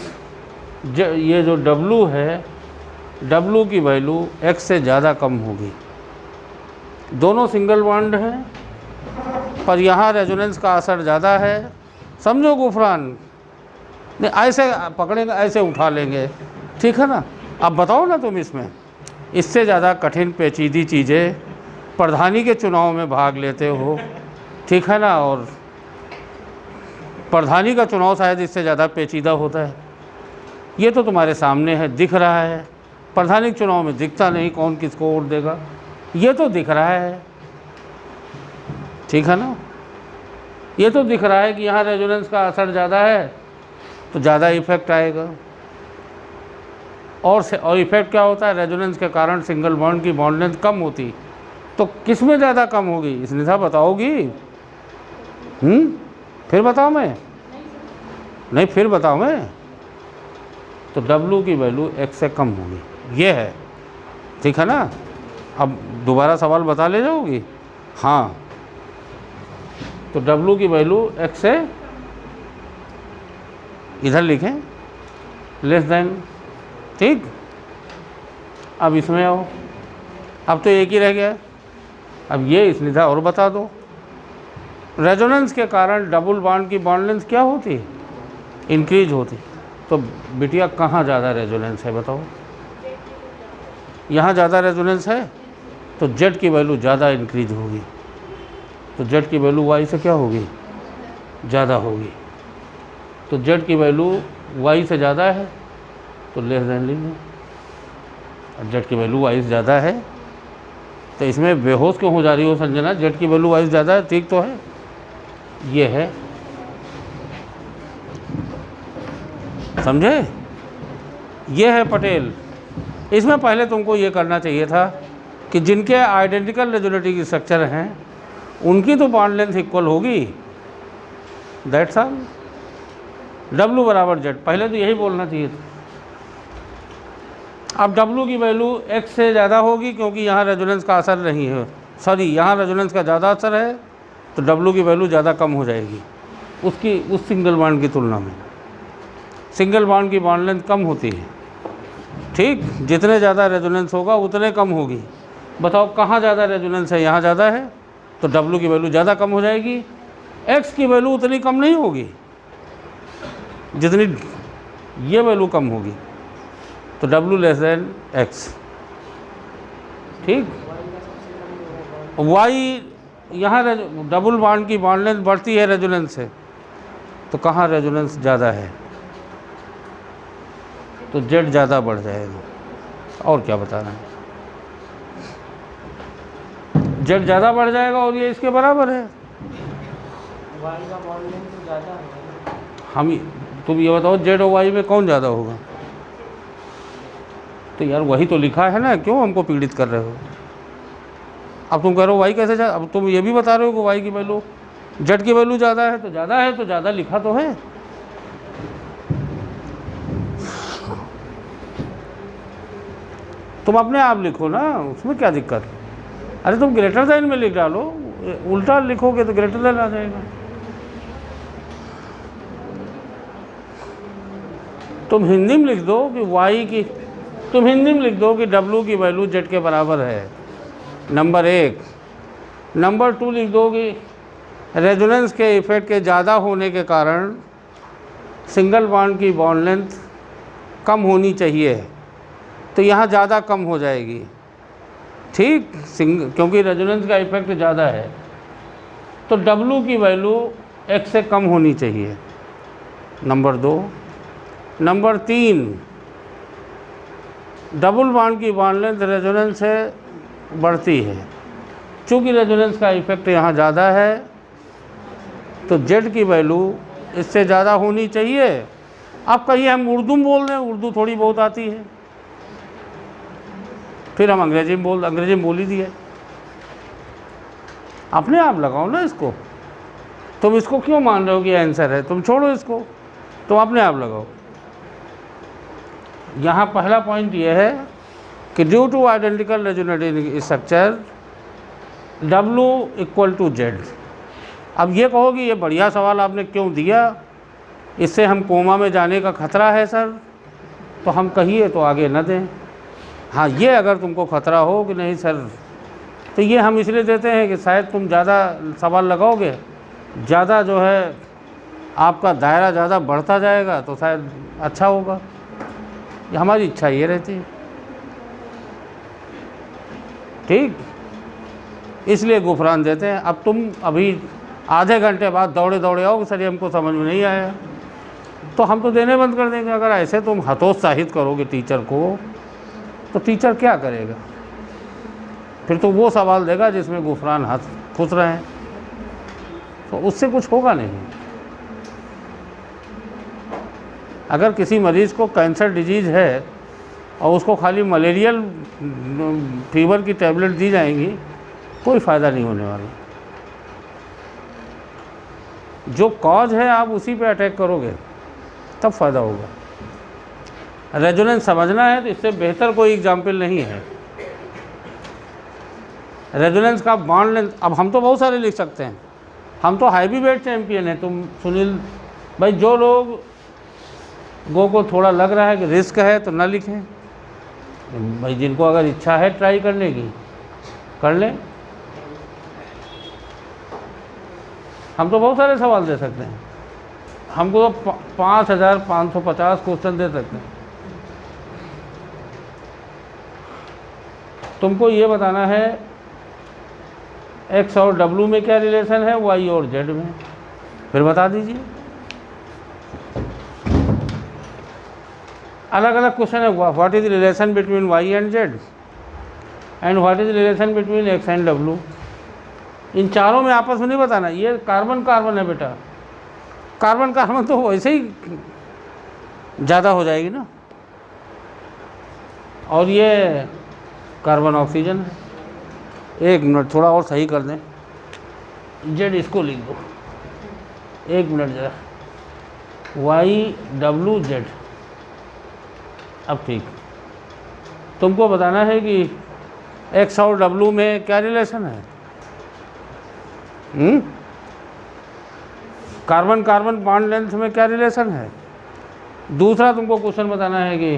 ये जो W है, W की वैल्यू X से ज़्यादा कम होगी। दोनों सिंगल बॉन्ड हैं पर यहाँ रेजोनेंस का असर ज़्यादा है। समझो गुफरान? नहीं, ऐसे पकड़ेंगे, ऐसे उठा लेंगे, ठीक है ना? अब बताओ ना तुम इसमें इससे ज़्यादा कठिन पेचीदी चीज़ें प्रधानी के चुनाव में भाग लेते हो, ठीक है ना, और प्रधानी का चुनाव शायद इससे ज़्यादा पेचीदा होता है। ये तो तुम्हारे सामने है, दिख रहा है। प्रधानी के चुनाव में दिखता नहीं कौन किसको वोट देगा, ये तो दिख रहा है, ठीक है ना। ये तो दिख रहा है कि यहाँ रेजोनेंस का असर ज़्यादा है तो ज़्यादा इफेक्ट आएगा। और इफेक्ट क्या होता है, रेजोनेंस के कारण सिंगल बॉन्ड की बॉन्ड लेंथ कम होती, तो किस में ज़्यादा कम होगी, इसने था बताओगी? फिर बताओ मैं, नहीं फिर बताओ मैं, तो W की वैल्यू x से कम होगी, ये है, ठीक है ना। अब दोबारा सवाल बता ले जाओगी? हाँ, तो W की वैल्यू x से, इधर लिखें लेस देन, ठीक। अब इसमें आओ, अब तो एक ही रह गया, अब ये स्निग्धा और बता दो। रेजोनेंस के कारण डबल बॉन्ड की बॉन्ड लेंथ क्या होती, इंक्रीज होती। तो बिटिया कहाँ ज़्यादा रेजोनेंस है बताओ? यहाँ ज़्यादा रेजोनेंस है तो Z की वैल्यू ज़्यादा इंक्रीज होगी, तो Z की वैल्यू Y से क्या होगी, ज़्यादा होगी। तो Z की वैल्यू Y से ज़्यादा है तो लेस देन लीजिए, और Z की वैल्यू Y से ज़्यादा है तो इसमें बेहोश क्यों हो जा रही हो संजना? Z की वैल्यू Y से ज़्यादा है, ठीक तो है, ये है, समझे? ये है पटेल। इसमें पहले तुमको ये करना चाहिए था कि जिनके आइडेंटिकल रेजोनेटिव स्ट्रक्चर हैं उनकी तो बॉन्ड लेंथ इक्वल होगी, दैट्स ऑल। W बराबर Z, पहले तो यही बोलना चाहिए था। अब W की वैल्यू x से ज़्यादा होगी क्योंकि यहाँ रेजोनेंस का असर नहीं है, सॉरी यहाँ रेजोनेंस का ज़्यादा असर है, तो W की वैल्यू ज़्यादा कम हो जाएगी उसकी, उस सिंगल बॉन्ड की तुलना में। सिंगल बॉन्ड की बॉन्ड लेंथ कम होती है, ठीक, जितने ज़्यादा रेजोनेंस होगा उतने कम होगी। बताओ कहाँ ज़्यादा रेजोनेंस है, यहाँ ज़्यादा है तो W की वैल्यू ज़्यादा कम हो जाएगी, X की वैल्यू उतनी कम नहीं होगी जितनी ये वैल्यू कम होगी, तो W लेस देन X, ठीक। Y यहाँ डबल बॉन्ड की बॉन्ड लेंथ बढ़ती है रेजोनेंस से, तो कहाँ रेजोनेंस ज़्यादा है तो Z ज़्यादा बढ़ जाएगा, और क्या बताना है, Z ज़्यादा बढ़ जाएगा और ये इसके बराबर है। हम तुम ये बताओ Z और Y में कौन ज़्यादा होगा? तो यार वही तो लिखा है ना, क्यों हमको पीड़ित कर रहे हो? अब तुम कह रहे हो Y कैसे ज़्यादा, अब तुम ये भी बता रहे हो कि Y की वैल्यू Z की वैल्यू ज़्यादा है तो ज़्यादा लिखा तो है। तुम अपने आप लिखो ना, उसमें क्या दिक्कत? अरे तुम ग्रेटर देन में लिख डालो, उल्टा लिखोगे तो ग्रेटर देन आ जाएगा। तुम हिंदी में लिख दो कि Y की, तुम हिंदी में लिख दो कि W की वैल्यू Z के बराबर है, नंबर 1। नंबर 2 लिख दो कि रेजोनेंस के इफेक्ट के ज़्यादा होने के कारण सिंगल बॉन्ड की बॉन्ड लेंथ कम होनी चाहिए, तो यहाँ ज़्यादा कम हो जाएगी, ठीक, क्योंकि रेजोनेंस का इफेक्ट ज़्यादा है, तो W की वैल्यू X से कम होनी चाहिए, नंबर 2। नंबर 3, डबल बॉन्ड की बॉन्ड लेंथ रेजोनेंस से बढ़ती है, चूँकि रेजोनेंस का इफेक्ट यहाँ ज़्यादा है तो Z की वैल्यू इससे ज़्यादा होनी चाहिए। अब कहिए हम उर्दू में बोल रहे हैं, उर्दू थोड़ी बहुत आती है, फिर हम अंग्रेजी में बोल ही दिए। अपने आप लगाओ ना इसको, तुम इसको क्यों मान रहे हो कि आंसर है? तुम छोड़ो इसको, तुम अपने आप लगाओ। यहाँ पहला पॉइंट ये है कि due to identical resonative structure W equal to Z। अब ये कहो कि ये बढ़िया सवाल आपने क्यों दिया, इससे हम कोमा में जाने का खतरा है सर, तो हम कहिए तो आगे न दें। हाँ, ये अगर तुमको खतरा हो कि नहीं सर, तो ये हम इसलिए देते हैं कि शायद तुम ज़्यादा सवाल लगाओगे, ज़्यादा जो है आपका दायरा ज़्यादा बढ़ता जाएगा तो शायद अच्छा होगा, हमारी इच्छा ये रहती है। ठीक, इसलिए गुफरान देते हैं। अब तुम अभी आधे घंटे बाद दौड़े दौड़े आओ कि सर ये हमको समझ में नहीं आया, तो हम तो देने बंद कर देंगे। अगर ऐसे तुम हतोत्साहित करोगे टीचर को तो टीचर क्या करेगा? फिर तो वो सवाल देगा जिसमें गुफरान हंस खुश रहे हैं, तो उससे कुछ होगा नहीं। अगर किसी मरीज़ को कैंसर डिजीज़ है और उसको खाली मलेरियल फीवर की टैबलेट दी जाएंगी, कोई फ़ायदा नहीं होने वाला। जो कॉज है आप उसी पे अटैक करोगे तब फ़ायदा होगा। रेजोनेंस समझना है तो इससे बेहतर कोई एग्जाम्पल नहीं है। रेजोनेंस का बॉन्ड लेंथ, अब हम तो बहुत सारे लिख सकते हैं, हम तो हाई वेट चैम्पियन हैं। तुम सुनील भाई, जो लोग को थोड़ा लग रहा है कि रिस्क है तो ना लिखें भाई, जिनको अगर इच्छा है ट्राई करने की कर लें। हम तो बहुत सारे सवाल दे सकते हैं, हमको तो 5550 क्वेश्चन दे सकते हैं। तुमको ये बताना है एक्स और डब्लू में क्या रिलेशन है, वाई और जेड में, फिर बता दीजिए। अलग अलग क्वेश्चन है, what is relation between Y and Z and what is relation between X and W. इन चारों में आपस में नहीं बताना। ये कार्बन कार्बन है बेटा, कार्बन कार्बन तो वैसे ही ज़्यादा हो जाएगी ना, और ये कार्बन ऑक्सीजन है। एक मिनट थोड़ा और सही कर दें, जेड इसको लिख दो, एक मिनट जरा, वाई डब्लू जेड। अब ठीक, तुमको बताना है कि एक्स और डब्लू में क्या रिलेशन है। कार्बन कार्बन बॉन्ड लेंथ में क्या रिलेशन है। दूसरा तुमको क्वेश्चन बताना है कि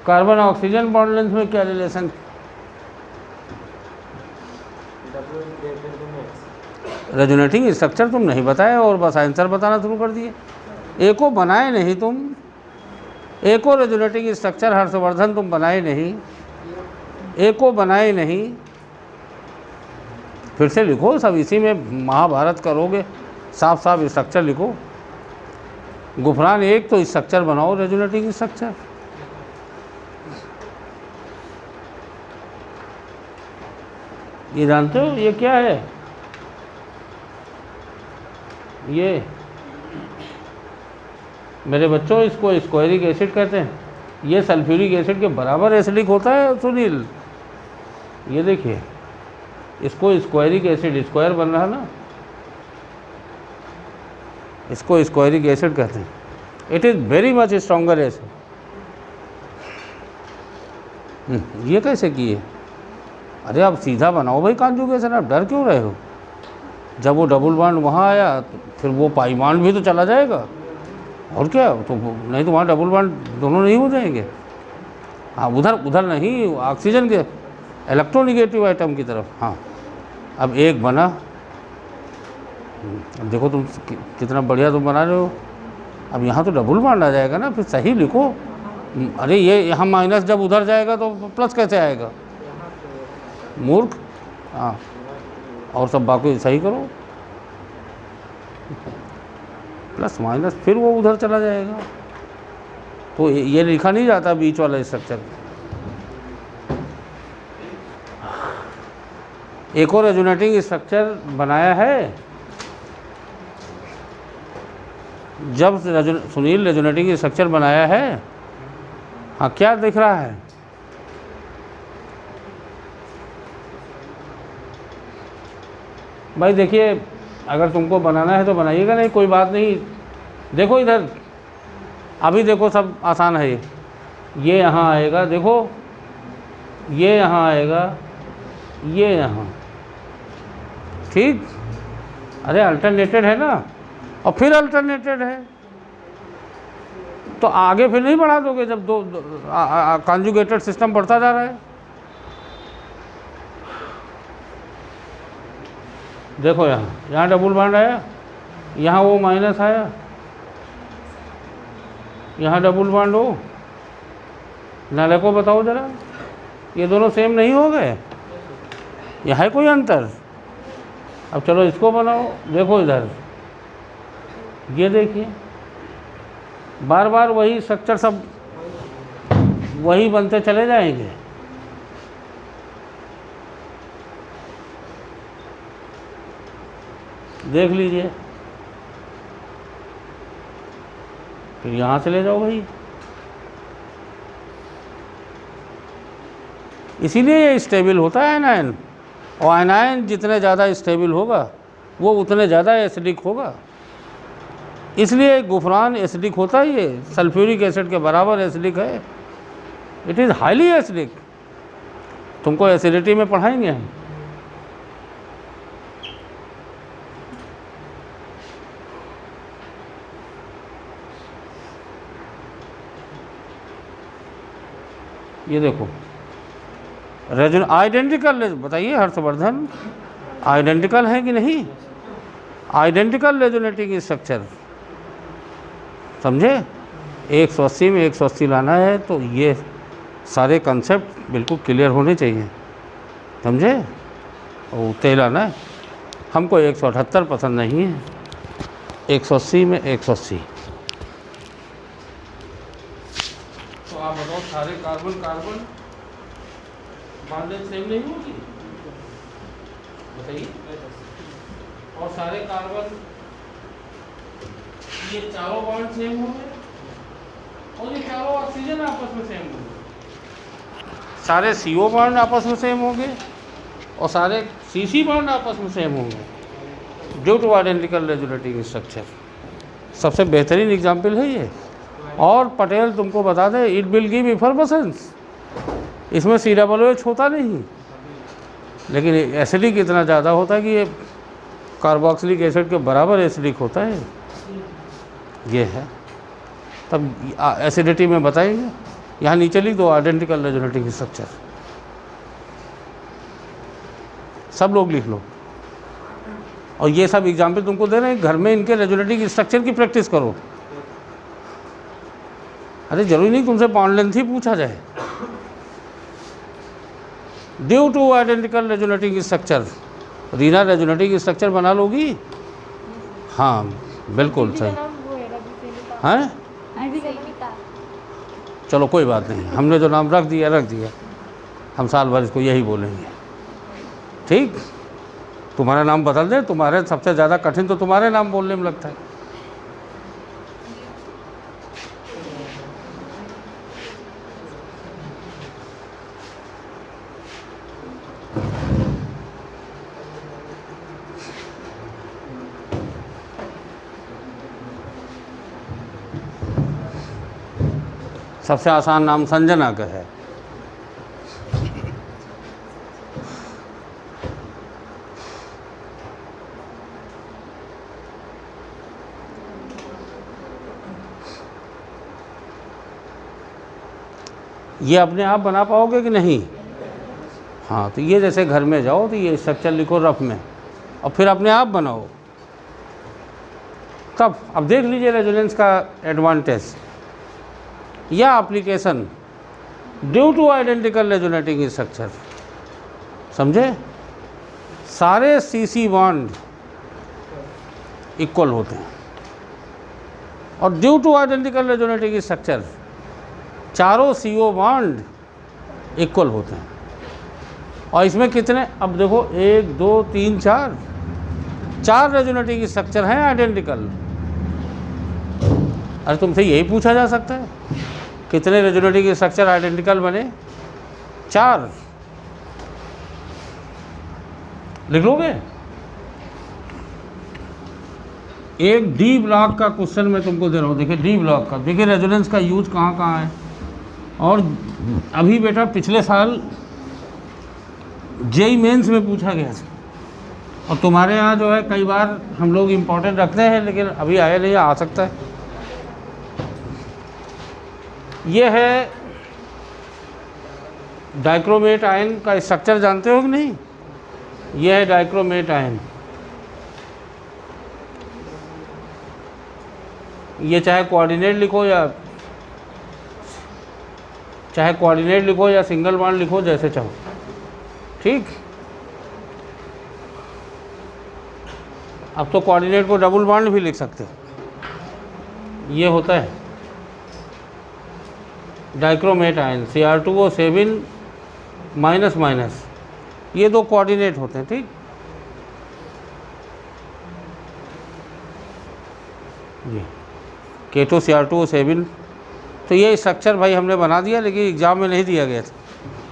कार्बन ऑक्सीजन बॉन्ड लेंथ में क्या रिलेशन। रेजोनेटिंग स्ट्रक्चर तुम नहीं बताए और बस आंसर बताना शुरू कर दिए। एको बनाए नहीं तुम, एको रेजोनेटिंग स्ट्रक्चर हर्षवर्धन तुम बनाए नहीं, एको बनाए नहीं। फिर से लिखो सब, इसी में महाभारत करोगे, साफ साफ स्ट्रक्चर लिखो। गुफरान एक तो स्ट्रक्चर बनाओ, रेजोनेटिंग स्ट्रक्चर। ये जानते हो ये क्या है? ये मेरे बच्चों, इसको स्क्वायरिक एसिड कहते हैं। ये सल्फ्यूरिक एसिड के बराबर एसिडिक होता है सुनील। ये देखिए, इसको स्क्वायरिक एसिड, स्क्वायर बन रहा है ना, इसको स्क्वायरिक एसिड कहते हैं। It is very much stronger acid. ये कैसे किए? अरे आप सीधा बनाओ भाई कॉन्जुगेशन, आप डर क्यों रहे हो? जब वो डबल बॉन्ड वहाँ आया तो फिर वो पाई बॉन्ड भी तो चला जाएगा, और क्या, तो नहीं तो वहाँ डबल बॉन्ड दोनों नहीं हो जाएंगे। हाँ, उधर नहीं, ऑक्सीजन के इलेक्ट्रोनिगेटिव आइटम की तरफ। हाँ, अब एक बना, अब देखो तुम कितना बढ़िया तुम बना रहे हो। अब यहाँ तो डबल बॉन्ड आ जाएगा ना, फिर सही लिखो। अरे ये यहाँ माइनस जब उधर जाएगा तो प्लस कैसे आएगा, मूर्ख। हाँ, और सब बाकी सही करो, प्लस माइनस, फिर वो उधर चला जाएगा। तो ये लिखा नहीं जाता बीच वाला स्ट्रक्चर। एक और रेजोनेटिंग स्ट्रक्चर बनाया है जब सुनील रेजोनेटिंग स्ट्रक्चर बनाया है। हाँ, क्या दिख रहा है? भाई देखिए, अगर तुमको बनाना है तो बनाइएगा, नहीं कोई बात नहीं। देखो इधर, अभी देखो सब आसान है। ये यहाँ आएगा, देखो ये यहाँ आएगा, ये यहाँ, ठीक। अरे अल्टरनेटेड है ना, और फिर अल्टरनेटेड है तो आगे फिर नहीं बढ़ा दोगे जब दो कॉन्जुगेटेड सिस्टम बढ़ता जा रहा है। देखो यहाँ डबल बॉन्ड आया, यहाँ वो माइनस आया, यहाँ डबल बॉन्ड हो। नाले को बताओ जरा, ये दोनों सेम नहीं हो गए? यह है कोई अंतर? अब चलो इसको बनाओ, देखो इधर, ये देखिए बार बार वही स्ट्रक्चर, सब वही बनते चले जाएंगे। देख लीजिए, फिर यहाँ से ले जाओ भाई। इसीलिए ये स्टेबल होता है आयनायन, और आयनायन जितने ज़्यादा स्टेबल होगा वो उतने ज़्यादा एसिडिक होगा। इसलिए गुफरान एसिडिक होता ही है, सल्फ्यूरिक एसिड के बराबर एसिडिक है। It is highly acidic. तुमको एसिडिटी में पढ़ाएंगे हम। ये देखो आइडेंटिकल, बताइए हर्षवर्धन, आइडेंटिकल है कि नहीं? आइडेंटिकल रेजोनेटिंग स्ट्रक्चर, समझे? 180 में 180 लाना है तो ये सारे कंसेप्ट बिल्कुल क्लियर होने चाहिए, समझे? और तेल लाना है। हमको 178 पसंद नहीं है, 180 में 180। तो आप बताओ, सारे कार्बन कार्बन बॉन्डेज सेम नहीं होगी? बताइए। और सारे कार्बन, ये चारों बॉन्ड सेम होंगे, और ये चारों ऑक्सीजन आपस में सेम होंगे। सारे CO बॉन्ड आपस में सेम होंगे, और सारे CC बॉन्ड आपस में सेम होंगे due to identical resonating structure. सबसे बेहतरीन एग्जाम्पल है ये। और पटेल तुमको बता दें, इट विल गिव इफरवेसेंस। इसमें COOH होता नहीं, लेकिन एसिडिक इतना ज़्यादा होता है कि ये कार्बोक्सिलिक एसिड के बराबर एसिडिक होता है। ये है, तब एसिडिटी में बताएंगे। यहाँ नीचे लिख दो आइडेंटिकल रेजोनेटिंग स्ट्रक्चर, सब लोग लिख लो। और ये सब एग्जाम्पल तुमको दे रहे हैं, घर में इनके रेजोनेटिंग स्ट्रक्चर की प्रैक्टिस करो। अरे जरूरी नहीं तुमसे बॉन्ड लेंथ ही पूछा जाए। Due to identical resonating structure, Reena resonating structure बना लोगी? हाँ बिल्कुल सही। हैं? चलो कोई बात नहीं, हमने जो नाम रख दिया, हम साल भर इसको यही बोलेंगे, ठीक? तुम्हारा नाम बदल दे, तुम्हारे सबसे ज़्यादा कठिन तो तुम्हारे नाम बोलने में लगता है। सबसे आसान नाम संजना का है। ये अपने आप बना पाओगे कि नहीं? हाँ, तो ये जैसे घर में जाओ तो ये स्ट्रक्चर लिखो रफ में, और फिर अपने आप बनाओ। तब अब देख लीजिए रेजोनेंस का एडवांटेज या application due to identical resonating structure. समझे? सारे CC बॉन्ड इक्वल होते हैं, और due to identical resonating structure चारों CO बॉन्ड इक्वल होते हैं। और इसमें कितने, अब देखो 1 2 3 4 रेजोनेटिंग स्ट्रक्चर हैं आइडेंटिकल। अरे तुमसे यही पूछा जा सकता है, कितने रेजोनेटिंग स्ट्रक्चर आइडेंटिकल बने? 4। लिख लोगे? एक D ब्लॉक का क्वेश्चन मैं तुमको दे रहा हूँ। देखिए D ब्लॉक का, देखिए रेजोनेंस का यूज कहाँ कहाँ है। और अभी बेटा पिछले साल JEE मेंस में पूछा गया था, और तुम्हारे यहाँ जो है कई बार हम लोग इम्पोर्टेंट रखते हैं, लेकिन अभी आया नहीं, आ सकता है। ये है डाइक्रोमेट आयन का स्ट्रक्चर, जानते हो कि नहीं? ये है डाइक्रोमेट आयन। ये चाहे कोऑर्डिनेट लिखो या सिंगल बॉन्ड लिखो, जैसे चाहो, ठीक? अब तो कोऑर्डिनेट को डबल बॉन्ड भी लिख सकते हैं। ये होता है dichromate ion Cr2O7 minus minus, ये दो कोऑर्डिनेट होते हैं। ठीक जी, K2Cr2O7। तो ये स्ट्रक्चर भाई हमने बना दिया, लेकिन एग्जाम में नहीं दिया गया था।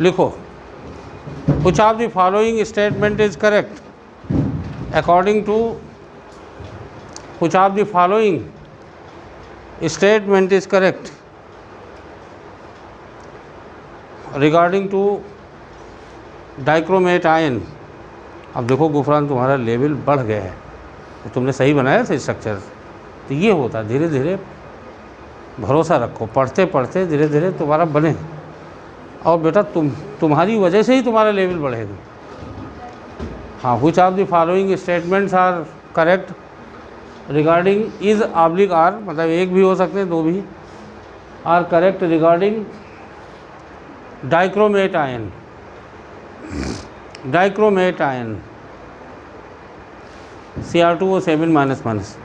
लिखो, which of the following statement is correct according to, which of the following statement is correct regarding to dichromate ion. अब देखो गुफरान, तुम्हारा लेवल बढ़ गया है, तो तुमने सही बनाया था स्ट्रक्चर। तो ये होता है, धीरे धीरे भरोसा रखो, पढ़ते पढ़ते धीरे धीरे तुम्हारा बने। और बेटा तुम्हारी वजह से ही तुम्हारा लेवल बढ़ेगा। हाँ, which of the following statements are correct regarding is oblique are, मतलब एक भी हो सकते हैं, दो भी, are correct regarding dichromate ion. Dichromate ion Cr2O7 minus minus.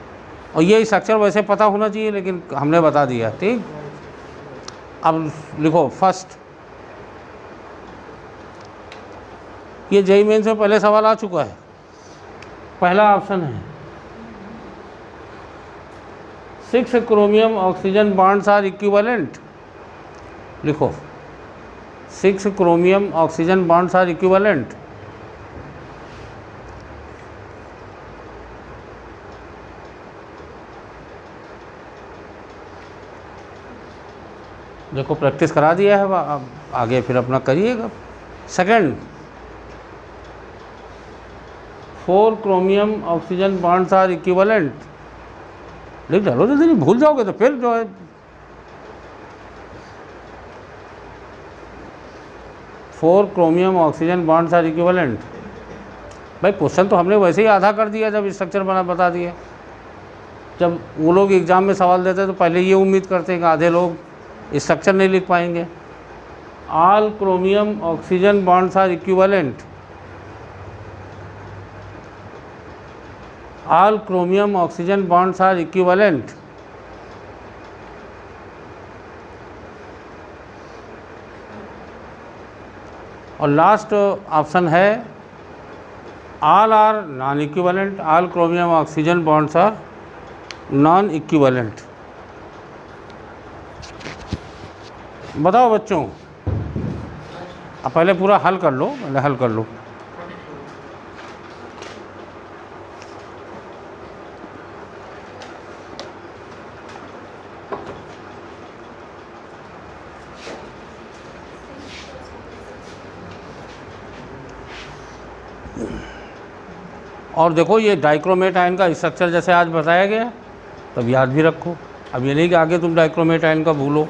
और ये स्ट्रक्चर वैसे पता होना चाहिए, लेकिन हमने बता दिया। ठीक, अब लिखो फर्स्ट, ये जेईई मेंस में पहले सवाल आ चुका है। पहला ऑप्शन है 6 chromium oxygen bonds are equivalent. लिखो, 6 chromium oxygen bonds are equivalent. देखो प्रैक्टिस करा दिया है, अब आगे फिर अपना करिएगा। Second, 4 chromium oxygen bonds are equivalent. लिख डालो, जल्दी, नहीं भूल जाओगे तो फिर जो है। Four chromium oxygen bonds are equivalent. भाई क्वेश्चन तो हमने वैसे ही आधा कर दिया जब स्ट्रक्चर बता दिया। जब वो लोग एग्ज़ाम में सवाल देते हैं तो पहले ये उम्मीद करते हैं कि आधे लोग स्ट्रक्चर नहीं लिख पाएंगे। All chromium oxygen bonds are equivalent. All chromium oxygen bonds are equivalent. और लास्ट ऑप्शन है all are non equivalent. All chromium oxygen bonds are non equivalent. बताओ बच्चों, अब पहले पूरा हल कर लो, पहले हल कर लो। और देखो ये डाइक्रोमेट आयन का स्ट्रक्चर जैसे आज बताया गया, तब याद भी रखो। अब ये नहीं कि आगे तुम डाइक्रोमेट आयन का भूलो।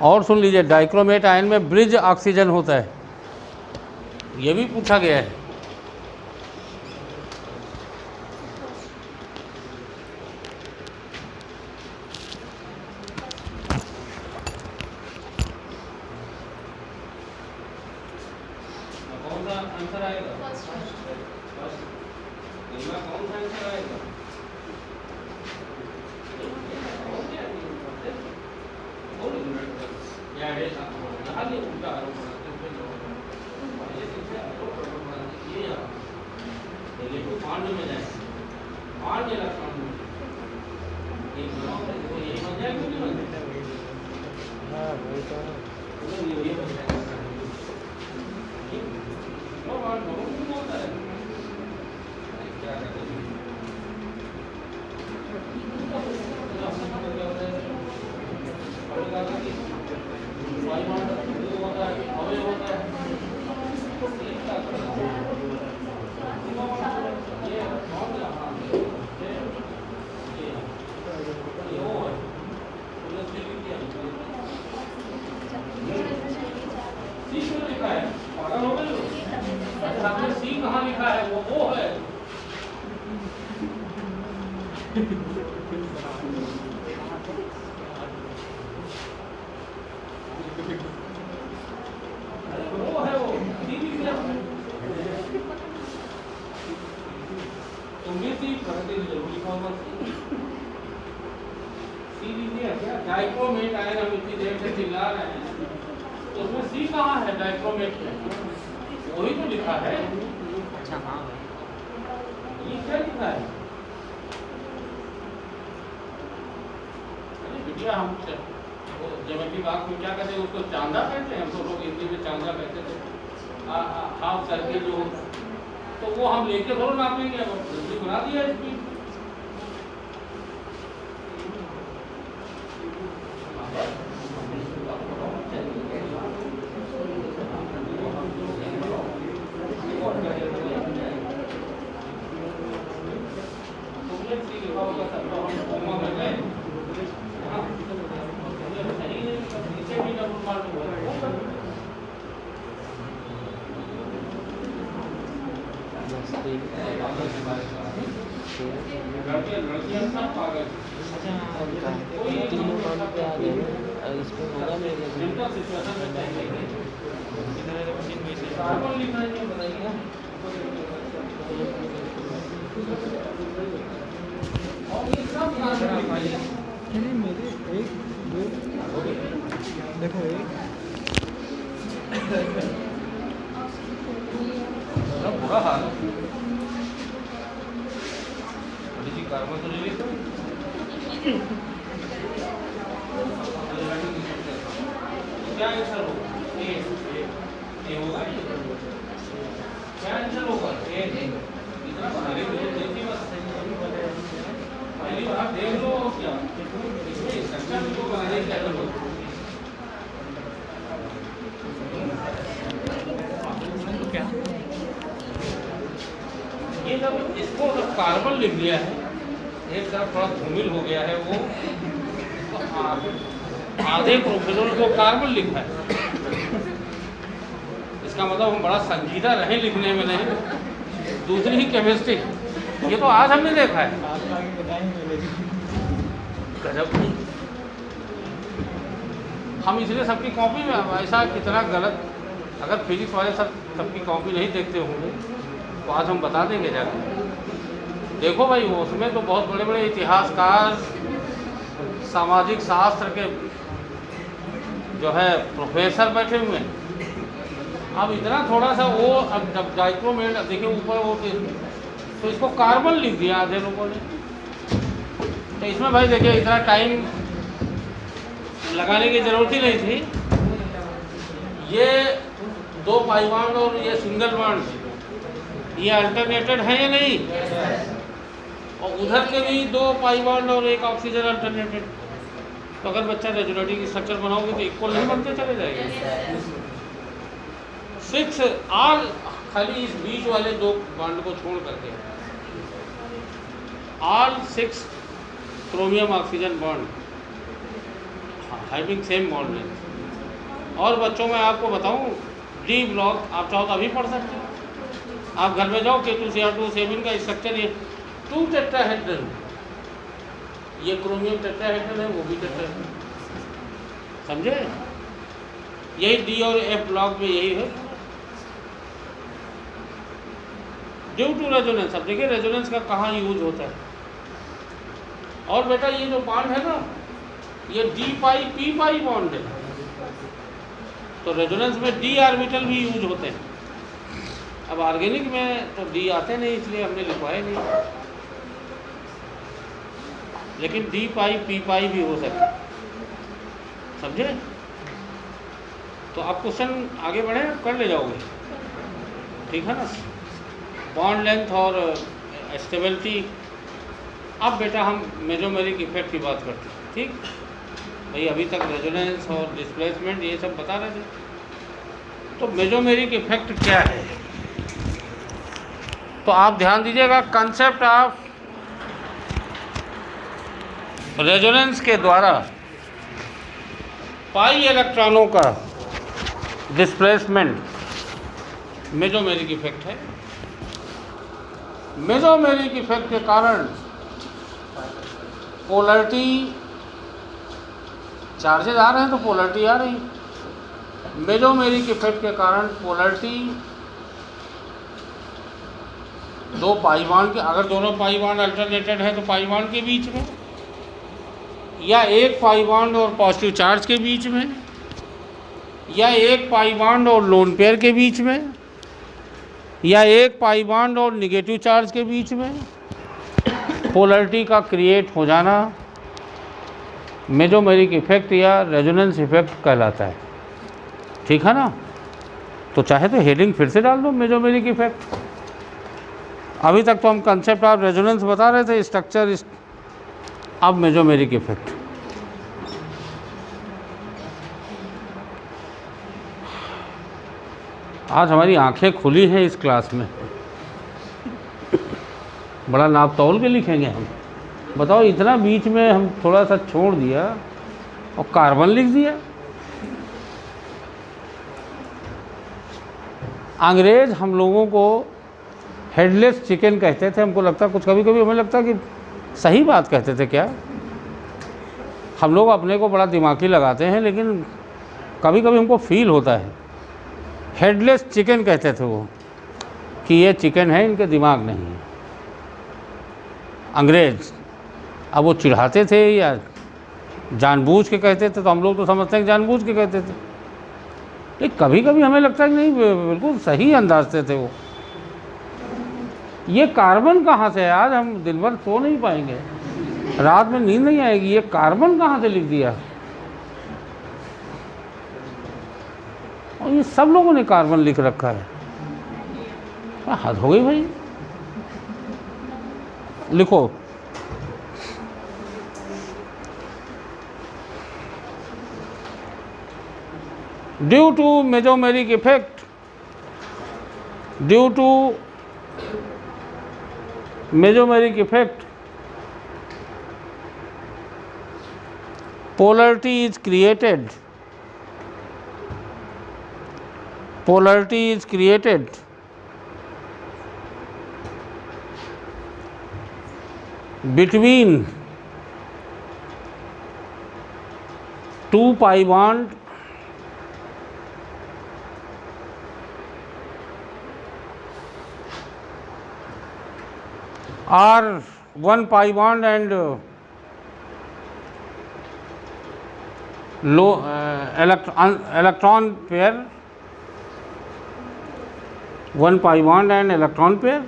और सुन लीजिए, डाइक्रोमेट आयन में ब्रिज ऑक्सीजन होता है, ये भी पूछा गया है। कौन सा आंसर आएगा? कौन सा आंसर आएगा? कहाँ लिखा है? वो है तुम भी सी पढ़ते जरूर लिखा होगा। सी लीजिए क्या, डाइक्रोमेट आएगा, हम इतनी देर से चिल्ला रहे हैं तो उसमें सी कहाँ है डाइक्रोमेट में? वही तो लिखा है। अच्छा हाँ ये क्या लिखा है? अरे बिटिया हम ज्योमेट्री बॉक्स में क्या कहते हैं उसको, चांदा कहते हैं, हम तो लोग हिंदी में चांदा कहते थे, हाफ सर्किल जो, तो वो हम लेके थोड़ा नापेंगे, अब जल्दी बना दिया इसकी। तीनों काम पे आ गए इस पे होगा मेरे मेरे एक दो देखो एक बुरा हाल जी, कार्बन तो ले लेते क्या आंसर होगा? ए होगा, क्या आंसर होगा? ए इतना पहले देखिए, बस पहली बार देख लो क्या इसमें स्ट्रक्चर को बनाने क्या करो। क्या ये जब इसको जब कार्बन लिख दिया है, एक तरफ थोड़ा धूमिल हो गया है वो, तो आधे प्रोफेसर को कार्बन लिखा है, इसका मतलब हम बड़ा संजीदा रहे लिखने में, नहीं दूसरी ही केमिस्ट्री, ये तो आज हमने देखा है। आप आगे बताएंगे गजब। हम इसलिए सबकी कॉपी में, ऐसा कितना गलत, अगर फिजिक्स वाले सब सबकी कॉपी नहीं देखते होंगे तो आज हम बता देंगे जाकर। देखो भाई, वो उसमें तो बहुत बड़े बड़े इतिहासकार, सामाजिक शास्त्र के जो है प्रोफेसर बैठे हुए हैं। अब इतना थोड़ा सा वो, अब जब डाइक्रोमेट देखिए ऊपर वो, तो इसको कार्बन लिख दिया आधे लोगों ने। तो इसमें भाई देखिए इतना टाइम लगाने की ज़रूरत ही नहीं थी। ये दो पाई बॉन्ड और ये सिंगल बॉन्ड, ये अल्टरनेटेड है या नहीं? और उधर के भी दो पाई बॉन्ड और एक ऑक्सीजन अल्टरनेटेड। तो अगर बच्चा रेजोनेटिंग स्ट्रक्चर बनाओगे तो इक्वल नहीं बनते चले जाएंगे। 6 आल, खाली इस बीच वाले दो बॉन्ड को छोड़ करके all 6 chromium oxygen bond having same bond length. और बच्चों में आपको बताऊं, डी ब्लॉक आप चाहो तो अभी पढ़ सकते हो। आप घर में जाओ, K2Cr2 का स्ट्रक्चर, ये 2 टेट्राहेड्रल, ये क्रोमियम टेट्राहेड्रल है, वो भी टेट्राहेड्रल, समझे? यही डी और एफ ब्लॉक में यही है, ड्यू टू रेजोनेंस। अब देखिए रेजोनेंस का कहाँ यूज होता है। और बेटा ये जो बॉन्ड है ना, ये डी पाई पी पाई बॉन्ड है, तो रेजोनेंस में डी ऑर्बिटल भी यूज होते हैं। अब ऑर्गेनिक में तो डी आते नहीं, इसलिए हमने लिखवाया नहीं, लेकिन डी पाई पी पाई भी हो सकता है, समझे? तो आप क्वेश्चन आगे बढ़े, कर ले जाओगे, ठीक है ना? बॉन्ड लेंथ और स्टेबिलिटी। अब बेटा हम मेसोमेरिक इफेक्ट की बात करते हैं, ठीक भाई? अभी तक रेजोनेंस और डिस्प्लेसमेंट ये सब बता रहे थे, तो मेसोमेरिक इफेक्ट क्या है? तो आप ध्यान दीजिएगा, कंसेप्ट ऑफ रेजोनेंस के द्वारा पाई इलेक्ट्रॉनों का डिस्प्लेसमेंट मेसोमेरिक इफेक्ट है। मेसोमेरिक इफेक्ट के कारण पोलरिटी, चार्जेस आ रहे हैं तो पोलरिटी आ रही। मेसोमेरिक इफेक्ट के कारण पोलरिटी दो पाई बॉन्ड के, अगर दोनों पाई बॉन्ड अल्टरनेटेड है तो पाई बॉन्ड के बीच में, या एक पाई बॉन्ड और पॉजिटिव चार्ज के बीच में, या एक पाई बॉन्ड और लोन पेयर के बीच में, या एक पाई बॉन्ड और निगेटिव चार्ज के बीच में पोलरिटी का क्रिएट हो जाना मेसोमेरिक इफेक्ट या रेजोनेंस इफेक्ट कहलाता है। ठीक है ना? तो चाहे तो हेडिंग फिर से डाल दो, मेसोमेरिक इफेक्ट। अभी तक तो हम कंसेप्ट ऑफ रेजोनेंस बता रहे थे, स्ट्रक्चर, अब मेसोमेरिक इफेक्ट। आज हमारी आंखें खुली हैं इस क्लास में, बड़ा नाप तौल के लिखेंगे हम। बताओ, इतना बीच में हम थोड़ा सा छोड़ दिया और कार्बन लिख दिया। अंग्रेज हम लोगों को हेडलेस चिकन कहते थे। हमको लगता, कुछ कभी कभी हमें लगता कि सही बात कहते थे क्या। हम लोग अपने को बड़ा दिमागी लगाते हैं, लेकिन कभी कभी हमको फील होता है हेडलेस चिकन कहते थे वो, कि ये चिकन है, इनके दिमाग नहीं है। अंग्रेज, अब वो चिढ़ाते थे या जानबूझ के कहते थे, तो हम लोग तो समझते हैं कि जानबूझ के कहते थे, लेकिन कभी कभी हमें लगता है कि नहीं, बिल्कुल सही अंदाज से थे वो। ये कार्बन कहाँ से है? आज हम दिन भर सो नहीं पाएंगे, रात में नींद नहीं आएगी। ये कार्बन कहाँ से लिख दिया? और ये सब लोगों ने कार्बन लिख रखा है, हद हो गई भाई। लिखो, due to mesomeric effect, due to mesomeric effect, polarity is created, polarity is created between two pi bond or one pi bond and low electron pair, one pi bond and electron pair,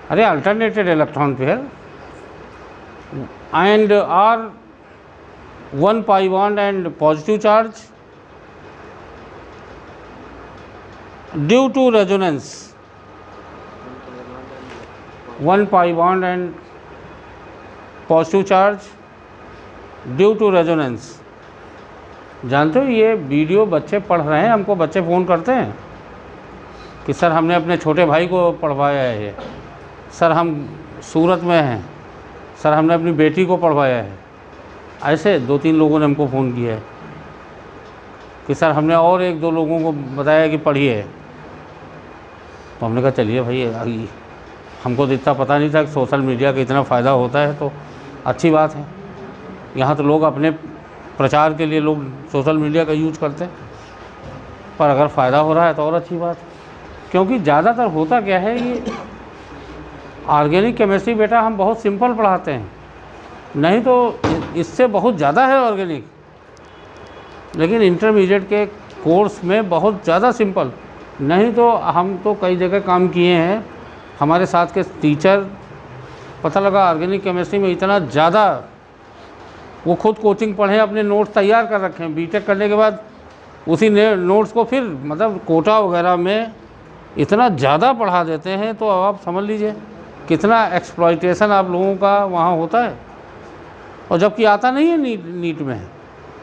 अरे alternated electron pair, and or one pi bond and positive charge due to resonance, one pi bond and positive charge due to resonance. जानते हो, ये वीडियो बच्चे पढ़ रहे हैं, हमको बच्चे फ़ोन करते हैं कि सर हमने अपने छोटे भाई को पढ़वाया है, ये सर हम सूरत में हैं, सर हमने अपनी बेटी को पढ़वाया है। ऐसे 2-3 लोगों ने हमको फ़ोन किया है कि सर हमने और 1-2 लोगों को बताया कि पढ़िए। तो हमने कहा चलिए भाई, हमको तो इतना पता नहीं था कि सोशल मीडिया का इतना फ़ायदा होता है, तो अच्छी बात है। यहाँ तो लोग अपने प्रचार के लिए लोग सोशल मीडिया का यूज करते हैं, पर अगर फ़ायदा हो रहा है तो और अच्छी बात है। क्योंकि ज़्यादातर होता क्या है, ये ऑर्गेनिक केमिस्ट्री बेटा हम बहुत सिंपल पढ़ाते हैं, नहीं तो इससे बहुत ज़्यादा है ऑर्गेनिक, लेकिन इंटरमीडिएट के कोर्स में बहुत ज़्यादा सिंपल। नहीं तो हम तो कई जगह काम किए हैं, हमारे साथ के टीचर, पता लगा ऑर्गेनिक केमिस्ट्री में इतना ज़्यादा, वो खुद कोचिंग पढ़े, अपने नोट्स तैयार कर रखे हैं, बीटेक करने के बाद उसी नोट्स को फिर मतलब कोटा वगैरह में इतना ज़्यादा पढ़ा देते हैं। तो अब आप समझ लीजिए कितना एक्सप्लॉइटेशन आप लोगों का वहाँ होता है, और जबकि आता नहीं है नीट में।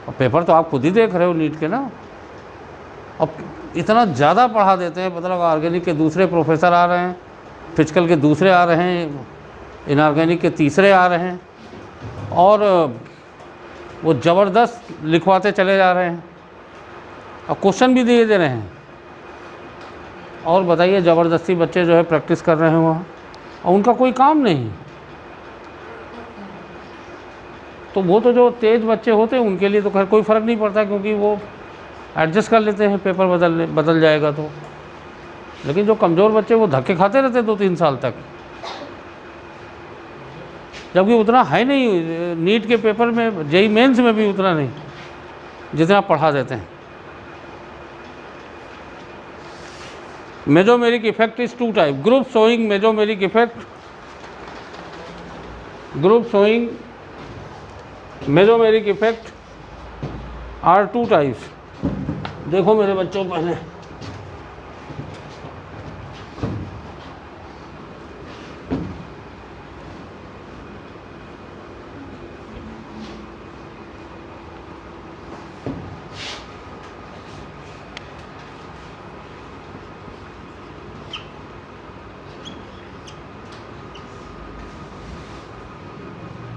और पेपर तो आप खुद ही देख रहे हो नीट के ना, अब इतना ज़्यादा पढ़ा देते हैं। मतलब ऑर्गेनिक के दूसरे प्रोफेसर आ रहे हैं, फिजिकल के दूसरे आ रहे हैं, इनऑर्गेनिक के तीसरे आ रहे हैं, और वो ज़बरदस्त लिखवाते चले जा रहे हैं, और क्वेश्चन भी दिए दे रहे हैं। और बताइए, ज़बरदस्ती बच्चे जो है प्रैक्टिस कर रहे हैं वहाँ, और उनका कोई काम नहीं। तो वो तो जो तेज़ बच्चे होते हैं उनके लिए तो खैर कोई फ़र्क नहीं पड़ता, क्योंकि वो एडजस्ट कर लेते हैं, पेपर बदल जाएगा तो। लेकिन जो कमज़ोर बच्चे वो धक्के खाते रहते 2-3 साल तक, जबकि उतना है नहीं। नीट के पेपर में, जेईई मेंस में भी उतना नहीं जितना पढ़ा देते हैं। Mesomeric effect is 2 type. Group showing mesomeric effect, group showing mesomeric effect are 2 types. देखो मेरे बच्चों पहले,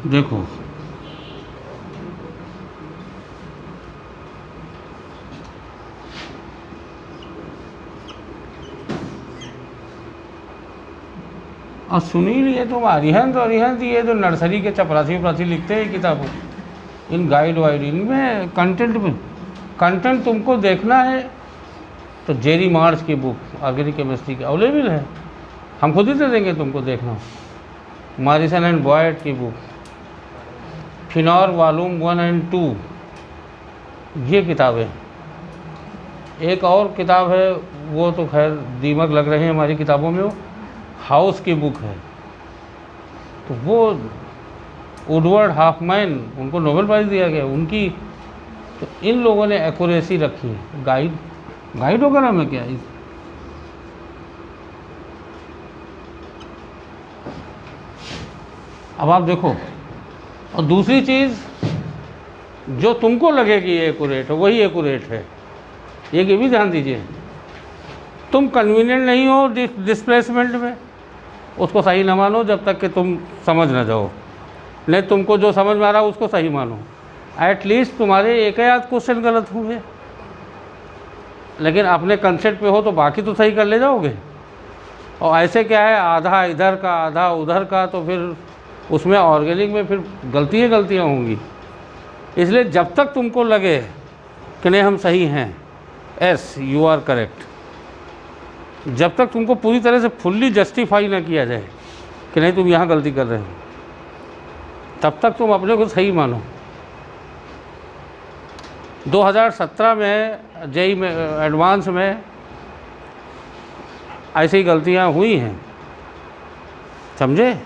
देखो और सुनील, ये तुम अरिहंत ये तो नर्सरी के चपरासी लिखते हैं किताबों, इन गाइड वाइड, इनमें कंटेंट तुमको देखना है तो जेरी मार्च की बुक ऑर्गेनिक केमिस्ट्री की अवेलेबल है, हम खुद ही दे देंगे तुमको देखना। मॉरिसन एंड बॉयड की बुक, फिनॉर वॉल्यूम 1 और 2, ये किताबें। एक और किताब है, वो तो खैर दीमक लग रहे हैं हमारी किताबों में, वो हाउस की बुक है। तो वो वुडवर्ड हॉफमैन, उनको नोबेल प्राइज़ दिया गया उनकी, तो इन लोगों ने एक्यूरेसी रखी है। गाइड वगैरह में क्या है। अब आप देखो, और दूसरी चीज़ जो तुमको लगे कि ये एक्यूरेट है वही एक्यूरेट है, ये भी ध्यान दीजिए। तुम कन्वीनियंट नहीं हो डिस्प्लेसमेंट में, उसको सही ना मानो जब तक कि तुम समझ ना जाओ, नहीं तुमको जो समझ में आ रहा है उसको सही मानो। एटलीस्ट तुम्हारे एक आध क्वेश्चन गलत होंगे, लेकिन अपने कंसेप्ट पे हो तो बाकी तो सही कर ले जाओगे। और ऐसे क्या है, आधा इधर का आधा उधर का, तो फिर उसमें ऑर्गेनिक में फिर गलतियाँ होंगी। इसलिए जब तक तुमको लगे कि नहीं हम सही हैं, एस यू आर करेक्ट, जब तक तुमको पूरी तरह से फुल्ली जस्टिफाई ना किया जाए कि नहीं तुम यहाँ गलती कर रहे हो, तब तक तुम अपने को सही मानो। 2017 में जेईई में एडवांस में ऐसी गलतियाँ हुई हैं, समझे।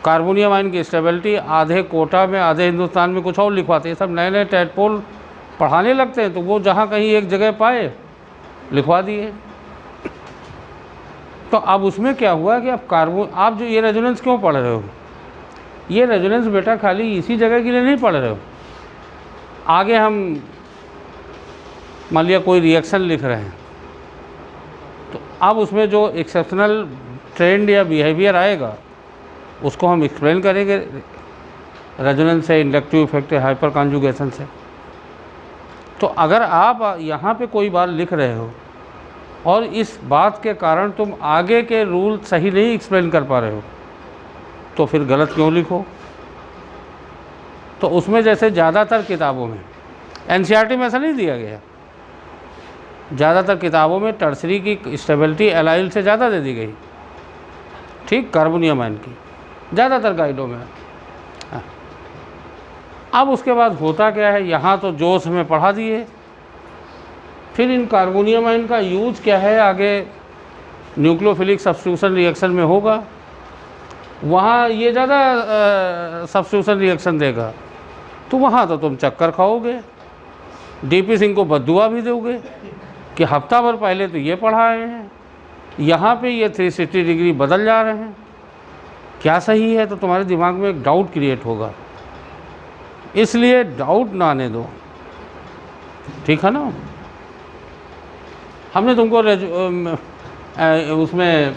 कार्बोनियम आयन की स्टेबिलिटी आधे कोटा में आधे हिंदुस्तान में कुछ और लिखवाते हैं। सब नए नए टेडपोल पढ़ाने लगते हैं, तो वो जहाँ कहीं एक जगह पाए लिखवा दिए। तो अब उसमें क्या हुआ कि अब आप जो ये रेजोनेंस क्यों पढ़ रहे हो, ये रेजोनेंस बेटा खाली इसी जगह के लिए नहीं पढ़ रहे हो। आगे हम मान लिया कोई रिएक्शन लिख रहे हैं, तो अब उसमें जो एक्सेप्शनल ट्रेंड या बिहेवियर आएगा उसको हम एक्सप्लेन करेंगे रेजोनेंस से, इंडक्टिव इफेक्ट, हाइपर कॉन्जुगेशन से। तो अगर आप यहाँ पे कोई बात लिख रहे हो और इस बात के कारण तुम आगे के रूल सही नहीं एक्सप्लेन कर पा रहे हो, तो फिर गलत क्यों लिखो। तो उसमें जैसे ज़्यादातर किताबों में, एनसीईआरटी में ऐसा नहीं दिया गया, ज़्यादातर किताबों में टर्सरी की स्टेबिलिटी एलाइल से ज़्यादा दे दी गई, ठीक, कार्बोनियम आयन की ज़्यादातर गाइडों में। अब उसके बाद होता क्या है, यहाँ तो जोश में पढ़ा दिए, फिर इन कार्बोनियम आयन का यूज क्या है आगे न्यूक्लियोफिलिक सब्स्टिट्यूशन रिएक्शन में होगा, वहाँ ये ज़्यादा सब्स्टिट्यूशन रिएक्शन देगा, तो वहाँ तो तुम चक्कर खाओगे, डीपी सिंह को बद्दुआ भी दोगे कि हफ्ता भर पहले तो ये पढ़ाए हैं, यहाँ पे ये 360 डिग्री बदल जा रहे हैं, क्या सही है। तो तुम्हारे दिमाग में एक डाउट क्रिएट होगा, इसलिए डाउट ना आने दो, ठीक है ना। हमने तुमको उसमें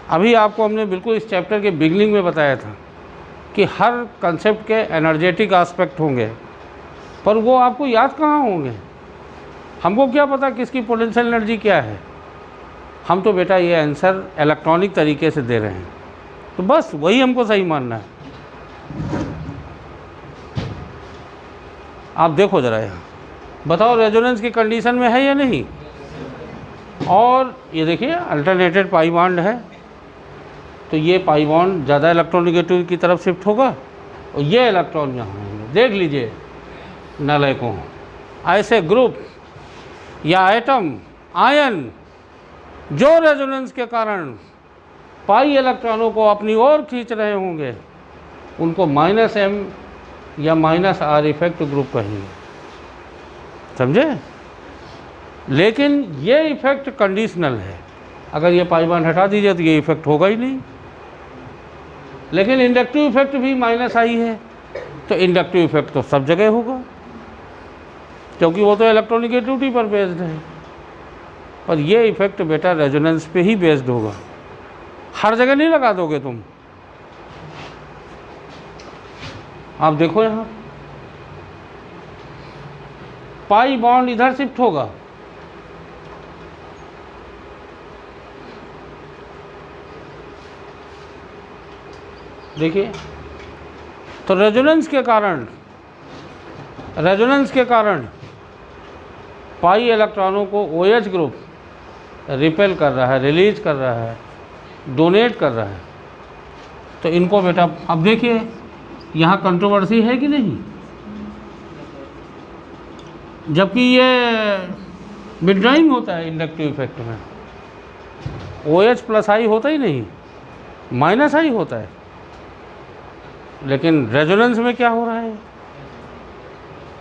अभी आपको हमने बिल्कुल इस चैप्टर के बिगनिंग में बताया था कि हर कंसेप्ट के एनर्जेटिक एस्पेक्ट होंगे, पर वो आपको याद कहाँ होंगे। हमको क्या पता किसकी पोटेंशियल एनर्जी क्या है, हम तो बेटा ये आंसर इलेक्ट्रॉनिक तरीके से दे रहे हैं, तो बस वही हमको सही मानना है। आप देखो ज़रा यहाँ, बताओ रेजोनेंस की कंडीशन में है या नहीं, और ये देखिए अल्टरनेटेड पाई बॉन्ड है, तो ये पाई बॉन्ड ज़्यादा इलेक्ट्रोनेगेटिव की तरफ शिफ्ट होगा और ये इलेक्ट्रॉन यहाँ होंगे। देख लीजिए नालायकों, ऐसे ग्रुप या एटम आयन जो रेजोनेंस के कारण पाई इलेक्ट्रॉनों को अपनी ओर खींच रहे होंगे, उनको -m या -r इफेक्ट ग्रुप कहेंगे, समझे। लेकिन ये इफेक्ट कंडीशनल है, अगर ये पाई बॉन्ड हटा दीजिए तो ये इफेक्ट होगा ही नहीं। लेकिन इंडक्टिव इफेक्ट भी -i है, तो इंडक्टिव इफेक्ट तो सब जगह होगा, क्योंकि वो तो इलेक्ट्रोनेगेटिविटी पर बेस्ड है। पर ये इफेक्ट बेटा रेजोनेंस पे ही बेस्ड होगा, हर जगह नहीं लगा दोगे तुम। आप देखो यहाँ पाई बॉन्ड इधर शिफ्ट होगा, देखिए, तो रेजोनेंस के कारण पाई इलेक्ट्रॉनों को OH ग्रुप रिपेल कर रहा है, रिलीज कर रहा है, डोनेट कर रहा है। तो इनको बेटा अब देखिए यहाँ कंट्रोवर्सी है कि नहीं, जबकि ये विड्रॉइंग होता है इंडक्टिव इफेक्ट में, OH + I होता ही नहीं, -I होता है। लेकिन रेजोनेंस में क्या हो रहा है,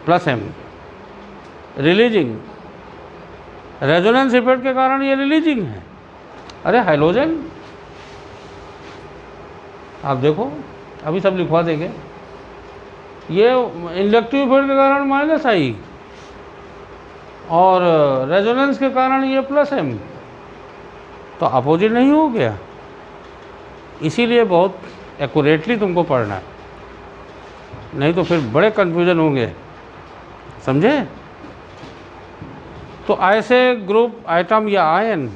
+m रिलीजिंग, रेजोनेंस इफेक्ट के कारण ये रिलीजिंग है। अरे हाइड्रोजन, आप देखो अभी सब लिखवा देंगे, ये इंडक्टिव इफेक्ट के कारण -I और रेजोनेंस के कारण ये +m, तो अपोजिट नहीं हो गया। इसीलिए बहुत एक्यूरेटली तुमको पढ़ना है, नहीं तो फिर बड़े कन्फ्यूजन होंगे, समझे। तो ऐसे ग्रुप, एटम या आयन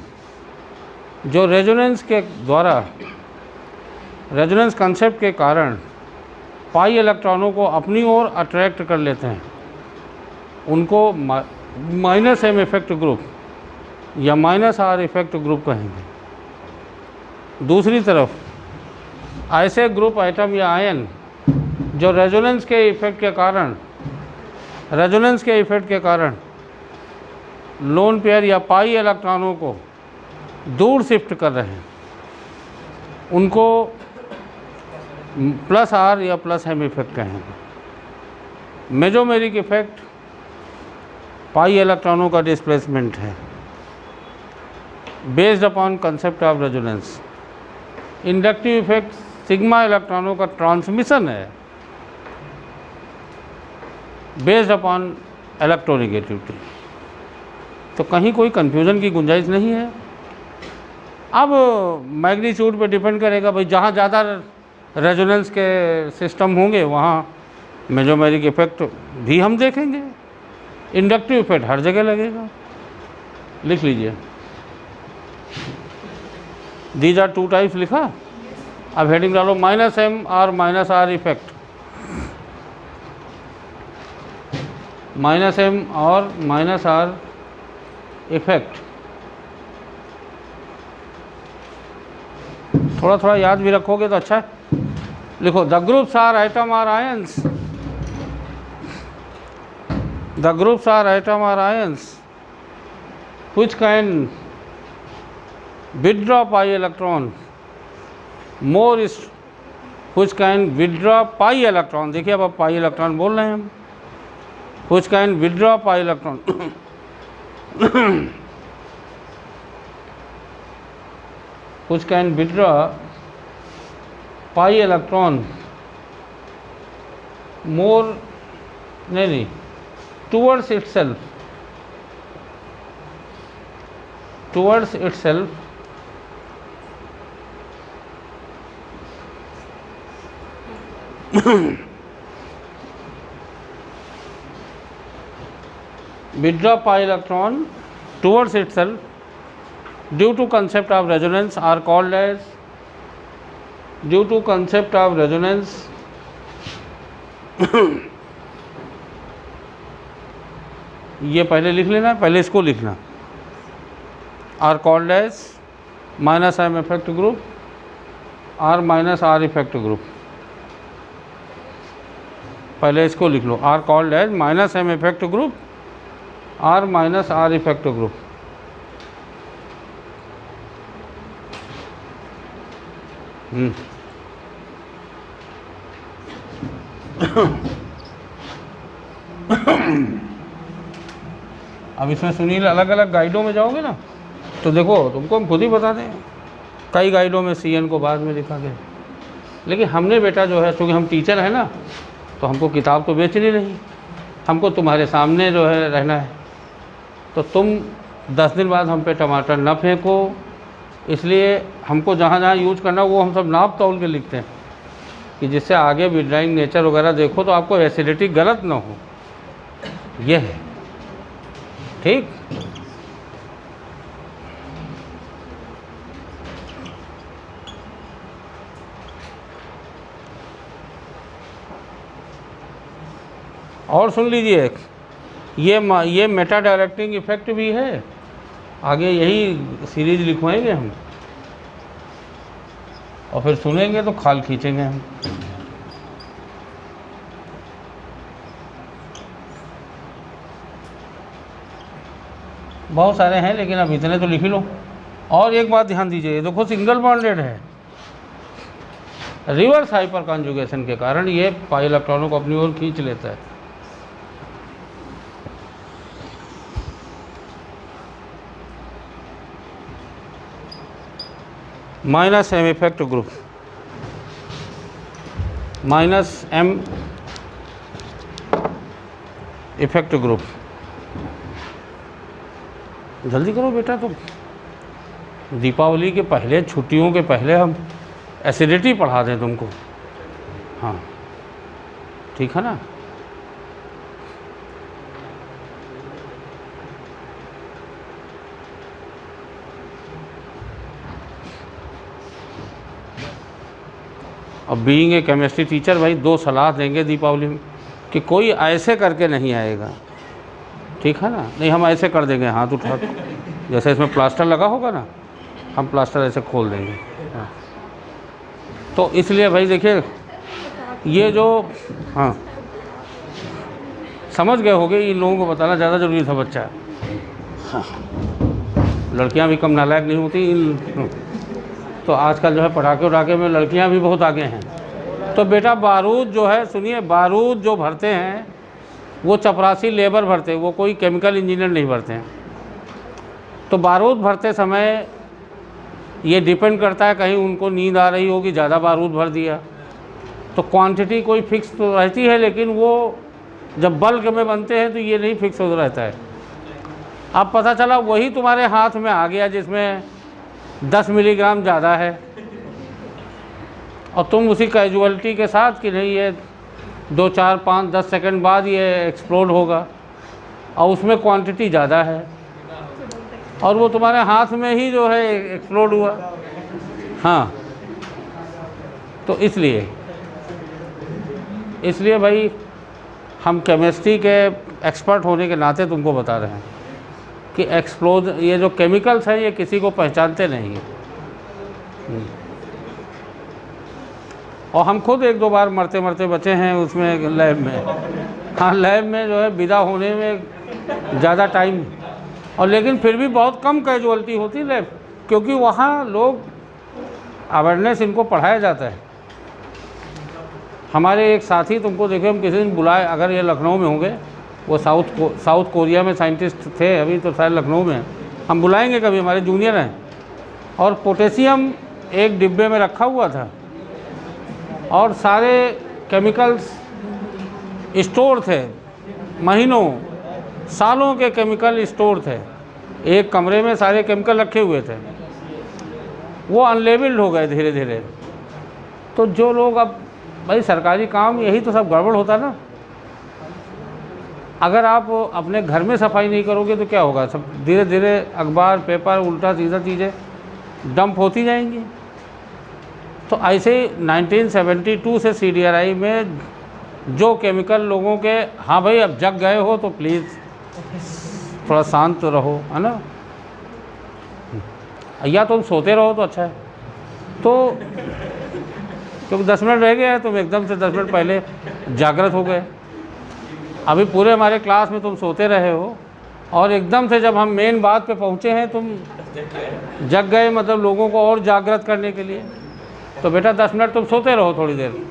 जो रेजोनेंस के द्वारा, रेजोनेंस कंसेप्ट के कारण पाई इलेक्ट्रॉनों को अपनी ओर अट्रैक्ट कर लेते हैं, उनको -m इफेक्ट ग्रुप या -r इफेक्ट ग्रुप कहेंगे। दूसरी तरफ ऐसे ग्रुप, एटम या आयन जो रेजोनेंस के इफेक्ट के कारण लोन पेयर या पाई इलेक्ट्रॉनों को दूर शिफ्ट कर रहे हैं, उनको +r या +m इफेक्ट कहेंगे। मेजोमेरिक इफेक्ट पाई इलेक्ट्रॉनों का डिस्प्लेसमेंट है based upon concept of resonance. Inductive effect sigma इलेक्ट्रॉनों का ट्रांसमिशन है बेस्ड अपॉन इलेक्ट्रोनेगेटिविटी। तो कहीं कोई कन्फ्यूज़न की गुंजाइश नहीं है। अब मैग्नीट्यूड पे डिपेंड करेगा भाई, जहाँ ज़्यादा रेजोनेंस के सिस्टम होंगे वहाँ मेजोमेरिक इफेक्ट भी हम देखेंगे, इंडक्टिव इफेक्ट हर जगह लगेगा। लिख लीजिए, दीज आर 2 टाइप्स लिखा। अब हेडिंग डालो -m और -r इफेक्ट, -m और -r इफेक्ट। थोड़ा थोड़ा याद भी रखोगे तो अच्छा है। लिखो, the groups or atom or ions, the groups or atom or ions which can withdraw pi electron more is which can withdraw pi electron। देखिए अब पाई इलेक्ट्रॉन बोल रहे हैं हम, which can withdraw pi electron which can withdraw pi electron more नहीं towards itself withdraw pi electron towards itself due to concept of resonance are called as, due to concept of resonance ये पहले लिख लेना, पहले इसको लिखना। are called as minus M effect group or minus R effect group. पहले इसको लिख लो, are called as minus M effect group or minus R effect group. अब इसमें सुनील अलग अलग गाइडों में जाओगे ना तो देखो तुमको हम खुद ही बता दें, कई गाइडों में CN को बाद में लिखा गया, लेकिन हमने बेटा जो है क्योंकि हम टीचर हैं ना तो हमको किताब तो बेचनी नहीं, हमको तुम्हारे सामने जो है रहना है। तो तुम 10 दिन बाद हम पे टमाटर न फेंको, इसलिए हमको जहाँ जहाँ यूज करना वो हम सब नाप तौल के लिखते हैं कि जिससे आगे विड्राइंग नेचर वगैरह देखो तो आपको एसिडिटी गलत ना हो, ये है ठीक। और सुन लीजिए, ये मेटा डायरेक्टिंग इफेक्ट भी है, आगे यही सीरीज लिखवाएंगे हम और फिर सुनेंगे तो खाल खींचेंगे हम। बहुत सारे हैं लेकिन अब इतने तो लिख ही लो। और एक बात ध्यान दीजिए, देखो सिंगल बॉन्डेड है, रिवर्स हाइपर कॉन्जुगेशन के कारण ये पाई इलेक्ट्रॉनों को अपनी ओर खींच लेता है। Minus M effect group, minus M effect group, जल्दी करो बेटा, तुम दीपावली के पहले, छुट्टियों के पहले हम एसिडिटी पढ़ा दें तुमको, हाँ ठीक है ना। अब बीइंग ए केमिस्ट्री टीचर भाई 2 सलाह देंगे दीपावली में कि कोई ऐसे करके नहीं आएगा, ठीक है ना, नहीं हम ऐसे कर देंगे हाथ उठा के, जैसे इसमें प्लास्टर लगा होगा ना, हम प्लास्टर ऐसे खोल देंगे, हाँ। तो इसलिए भाई देखिए ये जो, हाँ समझ गए होगे, इन लोगों को बताना ज़्यादा ज़रूरी था बच्चा, हाँ। लड़कियां भी कम नालायक नहीं होती इन, तो आजकल जो है पटाखे उटाखे में लड़कियां भी बहुत आगे हैं। तो बेटा बारूद जो है, सुनिए, बारूद जो भरते हैं वो चपरासी लेबर भरते हैं, वो कोई केमिकल इंजीनियर नहीं भरते हैं। तो बारूद भरते समय ये डिपेंड करता है, कहीं उनको नींद आ रही होगी, ज़्यादा बारूद भर दिया, तो क्वांटिटी कोई फिक्स तो रहती है, लेकिन वो जब बल्क में बनते हैं तो ये नहीं फिक्स हो रहता है। अब पता चला वही तुम्हारे हाथ में आ गया जिसमें 10 मिलीग्राम ज़्यादा है, और तुम उसी कैजुअलिटी के साथ कि नहीं ये 2, 4, 5, 10 सेकंड बाद ये एक्सप्लोड होगा, और उसमें क्वांटिटी ज़्यादा है और वो तुम्हारे हाथ में ही जो है एक्सप्लोड हुआ, हाँ। तो इसलिए भाई हम केमिस्ट्री के एक्सपर्ट होने के नाते तुमको बता रहे हैं कि एक्सप्लोज, ये जो केमिकल्स हैं ये किसी को पहचानते नहीं हैं, और हम खुद 1-2 बार मरते मरते बचे हैं उसमें लैब में, हाँ लैब में जो है विदा होने में ज़्यादा टाइम, और लेकिन फिर भी बहुत कम कैजुअलिटी होती है लैब, क्योंकि वहाँ लोग अवेयरनेस इनको पढ़ाया जाता है। हमारे एक साथी, तुमको देखो हम किसी दिन बुलाए, अगर ये लखनऊ में होंगे, वो साउथ कोरिया में साइंटिस्ट थे, अभी तो शायद लखनऊ में, हम बुलाएंगे कभी, हमारे जूनियर हैं। और पोटेशियम एक डिब्बे में रखा हुआ था और सारे केमिकल्स स्टोर थे, महीनों सालों के केमिकल स्टोर थे, एक कमरे में सारे केमिकल रखे हुए थे, वो अनलेबल्ड हो गए धीरे धीरे। तो जो लोग, अब भाई सरकारी काम यही तो सब गड़बड़ होता ना, अगर आप अपने घर में सफाई नहीं करोगे तो क्या होगा, सब धीरे धीरे अखबार पेपर उल्टा सीधा चीज़ें डंप होती जाएंगी। तो ऐसे 1972 से CDRI में जो केमिकल लोगों के, हाँ भाई अब जग गए हो तो प्लीज़ थोड़ा शांत रहो, है ना। या तुम सोते रहो तो अच्छा है। तो क्योंकि 10 मिनट रह गया है, तुम एकदम से 10 मिनट पहले जागृत हो गए। अभी पूरे हमारे क्लास में तुम सोते रहे हो और एकदम से जब हम मेन बात पे पहुँचे हैं तुम जग गए, मतलब लोगों को और जागृत करने के लिए। तो बेटा 10 मिनट तुम सोते रहो थोड़ी देर।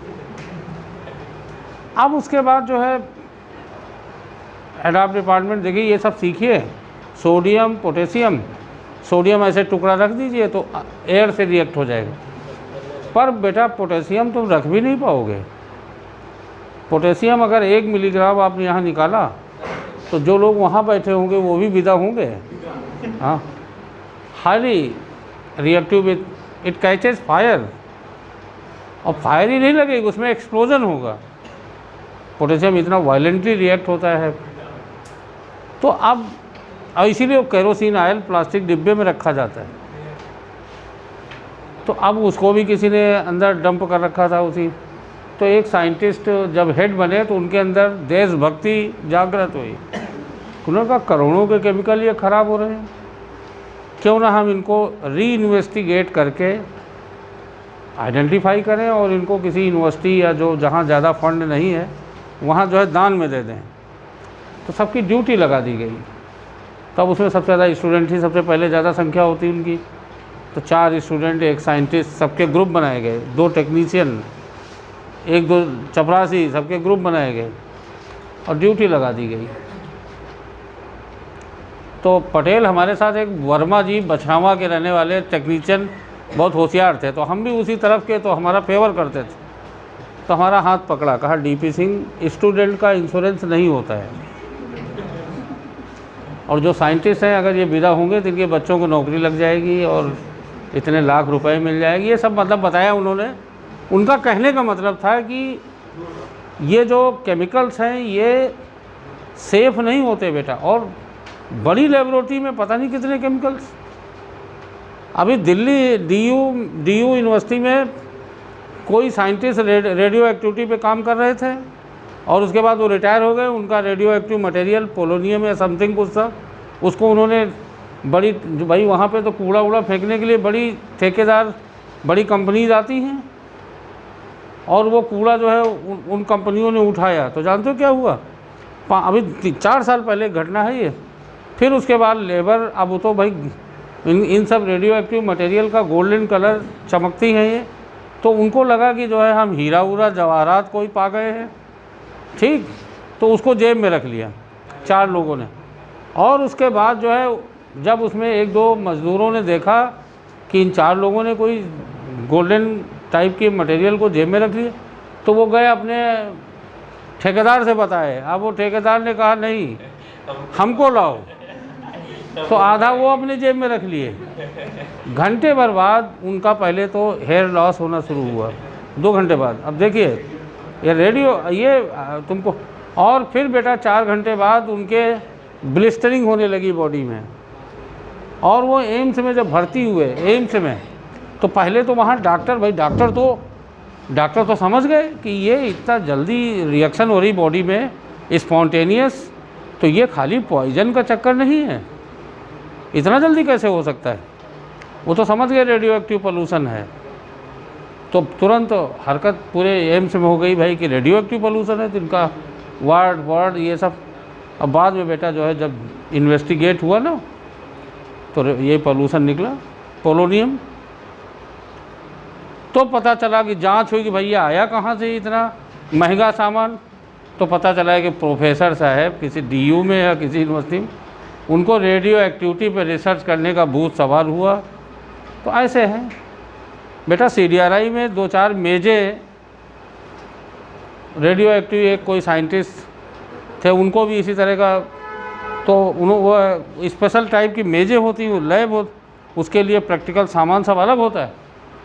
अब उसके बाद जो है हेड ऑफ डिपार्टमेंट, देखिए ये सब सीखिए, सोडियम पोटेशियम, सोडियम ऐसे टुकड़ा रख दीजिए तो एयर से रिएक्ट हो जाएगा। पर बेटा पोटेशियम तुम रख भी नहीं पाओगे। पोटेशियम अगर 1 मिलीग्राम आपने यहाँ निकाला तो जो लोग वहाँ बैठे होंगे वो भी विदा होंगे। हाँ, highly reactive with it catches fire, और फायर ही नहीं लगेगी, उसमें एक्सप्लोजन होगा। पोटेशियम इतना वायलेंटली रिएक्ट होता है। तो अब इसीलिए केरोसिन ऑयल प्लास्टिक डिब्बे में रखा जाता है। तो अब उसको भी किसी ने अंदर डंप कर रखा था उसी। तो एक साइंटिस्ट जब हेड बने तो उनके अंदर देशभक्ति जागृत हुई। उन्होंने कहा करोड़ों के केमिकल ये ख़राब हो रहे हैं, क्यों ना हम इनको री इन्वेस्टिगेट करके आइडेंटिफाई करें और इनको किसी यूनिवर्सिटी या जो जहाँ ज़्यादा फंड नहीं है वहाँ जो है दान में दे दें। तो सबकी ड्यूटी लगा दी गई। तब उसमें सबसे ज़्यादा स्टूडेंट ही सबसे पहले ज़्यादा संख्या होती उनकी। तो 4 स्टूडेंट, 1 साइंटिस्ट, सबके ग्रुप बनाए गए, 2 टेक्नीशियन, 1-2 चपरासी, सबके ग्रुप बनाए गए और ड्यूटी लगा दी गई। तो पटेल हमारे साथ एक वर्मा जी बछरावा के रहने वाले टेक्नीशियन बहुत होशियार थे, तो हम भी उसी तरफ के, तो हमारा फेवर करते थे। तो हमारा हाथ पकड़ा, कहा डीपी सिंह स्टूडेंट का इंश्योरेंस नहीं होता है, और जो साइंटिस्ट हैं अगर ये विदा होंगे तो इनके बच्चों को नौकरी लग जाएगी और इतने लाख रुपए मिल जाएगी। ये सब मतलब बताया उन्होंने। उनका कहने का मतलब था कि ये जो केमिकल्स हैं ये सेफ़ नहीं होते बेटा, और बड़ी लेबोरेटरी में पता नहीं कितने केमिकल्स। अभी दिल्ली डीयू यूनिवर्सिटी में कोई साइंटिस्ट रेडियो एक्टिविटी पे काम कर रहे थे और उसके बाद वो रिटायर हो गए। उनका रेडियो एक्टिव मटेरियल पोलोनियम या समथिंग कुछ था, उसको उन्होंने बड़ी, भाई वहाँ पे तो कूड़ा वूड़ा फेंकने के लिए बड़ी ठेकेदार बड़ी कंपनीज आती हैं, और वो कूड़ा जो है उन कंपनियों ने उठाया। तो जानते हो क्या हुआ? अभी 4 साल पहले घटना है ये। फिर उसके बाद लेबर, अब वो तो भाई इन सब रेडियो एक्टिव मटेरियल का गोल्डन कलर चमकती हैं ये, तो उनको लगा कि जो है हम हीरा वूरा जवाहरात कोई पा गए हैं, ठीक। तो उसको जेब में रख लिया 4 लोगों ने। और उसके बाद जो है जब उसमें 1-2 मज़दूरों ने देखा कि इन 4 लोगों ने कोई गोल्डन टाइप के मटेरियल को जेब में रख लिया, तो वो गए अपने ठेकेदार से बताए। अब वो ठेकेदार ने कहा नहीं हमको लाओ, तो आधा वो अपने जेब में रख लिए। घंटे भर बाद उनका पहले तो हेयर लॉस होना शुरू हुआ, 2 घंटे बाद। अब देखिए ये रेडियो ये तुमको, और फिर बेटा 4 घंटे बाद उनके ब्लिस्टरिंग होने लगी बॉडी में। और वो एम्स में जब भर्ती हुए एम्स में, तो पहले तो वहाँ डॉक्टर तो समझ गए कि ये इतना जल्दी रिएक्शन हो रही बॉडी में स्पॉन्टेनियस, तो ये खाली पॉइजन का चक्कर नहीं है, इतना जल्दी कैसे हो सकता है। वो तो समझ गए रेडियो एक्टिव पोल्यूशन है। तो तुरंत हरकत पूरे एम्स में हो गई भाई कि रेडियो एक्टिव पोल्यूशन है, तो इनका वार्ड ये सब। अब बाद में बेटा जो है जब इन्वेस्टिगेट हुआ ना, तो ये पोल्यूशन निकला पोलोनियम। तो पता चला कि जांच हुई कि भैया आया कहाँ से इतना महंगा सामान। तो पता चला कि प्रोफेसर साहब किसी डीयू में या किसी यूनिवर्सिटी में, उनको रेडियो एक्टिविटी पर रिसर्च करने का भूत सवार हुआ। तो ऐसे हैं बेटा। CDRI में 2-4 मेजे रेडियो एक्टिव, एक कोई साइंटिस्ट थे, उनको भी इसी तरह का, तो वो स्पेशल टाइप की मेज़ें होती हैं, लैब हो, उसके लिए प्रैक्टिकल सामान सब अलग होता है,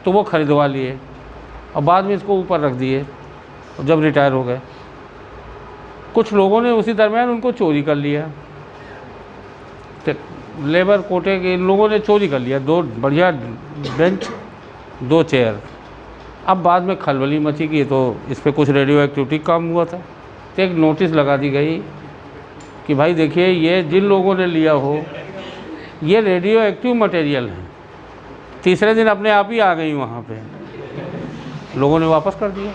तो वो ख़रीदवा लिए और बाद में इसको ऊपर रख दिए जब रिटायर हो गए। कुछ लोगों ने उसी दरमियान उनको चोरी कर लिया, लेबर कोटे के इन लोगों ने चोरी कर लिया 2 बढ़िया बेंच, 2 चेयर। अब बाद में खलबली मची कि तो इस पर कुछ रेडियो एक्टिविटी काम हुआ था। तो एक नोटिस लगा दी गई कि भाई देखिए ये जिन लोगों ने लिया हो ये रेडियो एक्टिव मटेरियल है, तीसरे दिन अपने आप ही आ गई वहाँ पे, लोगों ने वापस कर दिया।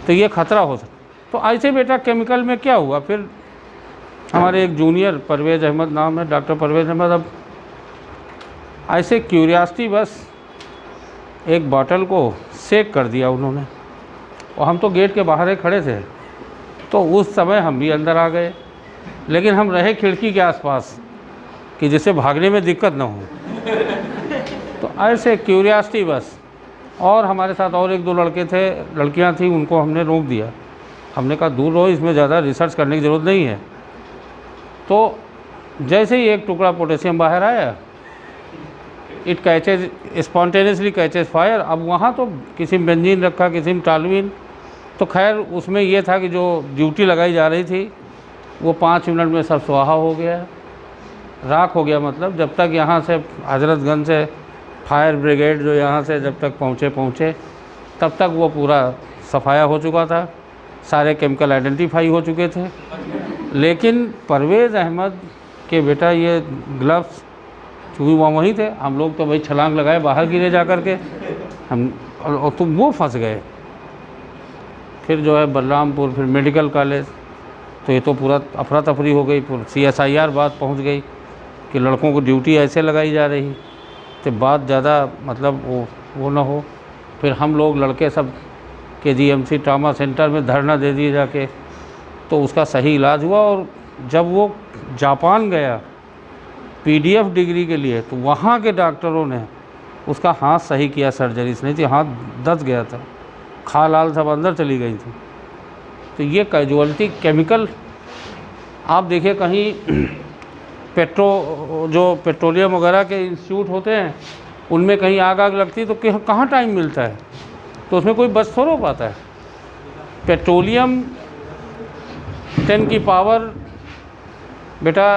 तो ये खतरा हो सकता। तो ऐसे बेटा केमिकल में क्या हुआ फिर, हमारे एक जूनियर परवेज़ अहमद नाम है, डॉक्टर परवेज़ अहमद, अब ऐसे क्यूरियासिटी बस एक बॉटल को सेक कर दिया उन्होंने, और हम तो गेट के बाहर ही खड़े थे। तो उस समय हम भी अंदर आ गए, लेकिन हम रहे खिड़की के आसपास कि जिससे भागने में दिक्कत ना हो। तो ऐसे क्यूरियासिटी बस। और हमारे साथ और एक दो लड़के थे, लड़कियां थी, उनको हमने रोक दिया। हमने कहा दूर रहो, इसमें ज़्यादा रिसर्च करने की ज़रूरत नहीं है। तो जैसे ही एक टुकड़ा पोटेशियम बाहर आया, it catches spontaneously catches fire. अब वहाँ तो किसी में बेंजीन रखा, किसी में टालवीन। तो खैर उसमें ये था कि जो ड्यूटी लगाई जा रही थी वो 5 मिनट में सब स्वाहा हो गया, राख हो गया। मतलब जब तक यहाँ से हजरतगंज से फायर ब्रिगेड जो यहाँ से जब तक पहुँचे तब तक वो पूरा सफाया हो चुका था, सारे केमिकल आइडेंटिफाई हो चुके थे। लेकिन परवेज़ अहमद के बेटा ये ग्लव्स, क्योंकि वहाँ वहीं थे, हम लोग तो भाई छलांग लगाए, बाहर गिरे जा कर के हम, और तो वो फंस गए। फिर जो है बलरामपुर, फिर मेडिकल कॉलेज, तो ये तो पूरा अफरा तफरी हो गई। फिर CSIR बात पहुंच गई कि लड़कों को ड्यूटी ऐसे लगाई जा रही, तो बात ज़्यादा मतलब वो ना हो। फिर हम लोग लड़के सब KGMC ट्रामा सेंटर में धरना दे दिए जाके, तो उसका सही इलाज हुआ। और जब वो जापान गया PDF डिग्री के लिए, तो वहाँ के डॉक्टरों ने उसका हाथ सही किया, सर्जरी से, नहीं थी हाथ दस गया था, खाल आल सब अंदर चली गई थी। तो ये कैजुअलिटी केमिकल, आप देखिए कहीं जो पेट्रोलियम वगैरह के इंस्टीट्यूट होते हैं, उनमें कहीं आग लगती तो कहाँ टाइम मिलता है, तो उसमें कोई बच थोड़ा हो पाता है। पेट्रोलियम 10 की पावर बेटा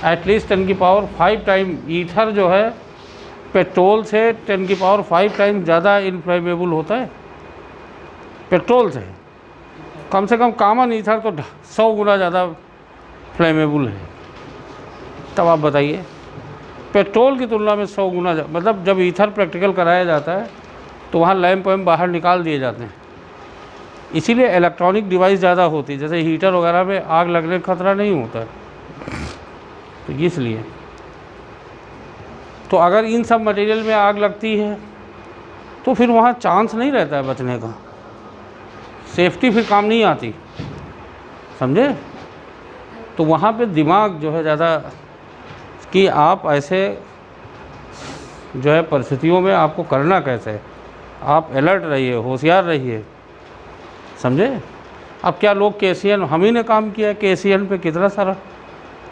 एटलीस्ट 10 की पावर 5 टाइम, ईथर जो है पेट्रोल से 10 की पावर 5 टाइम ज़्यादा इनफ्लेमेबल होता है पेट्रोल से। कम से कम कॉमन ईथर तो 100 गुना ज़्यादा फ्लेमेबल है। तब आप बताइए, पेट्रोल की तुलना में 100 गुना, मतलब जब ईथर प्रैक्टिकल कराया जाता है तो वहाँ लैंप वैम्प बाहर निकाल दिए जाते हैं। इसीलिए इलेक्ट्रॉनिक डिवाइस ज़्यादा होती है, जैसे हीटर वगैरह में आग लगने का खतरा नहीं होता है, तो इसलिए। तो अगर इन सब मटेरियल में आग लगती है तो फिर वहाँ चांस नहीं रहता है बचने का, सेफ्टी फिर काम नहीं आती, समझे। तो वहाँ पे दिमाग जो है ज़्यादा कि आप ऐसे जो है परिस्थितियों में आपको करना कैसे है, आप अलर्ट रहिए, होशियार रहिए, समझे। अब क्या लोग KCN, हम ही ने काम किया है KCN पे कितना सारा,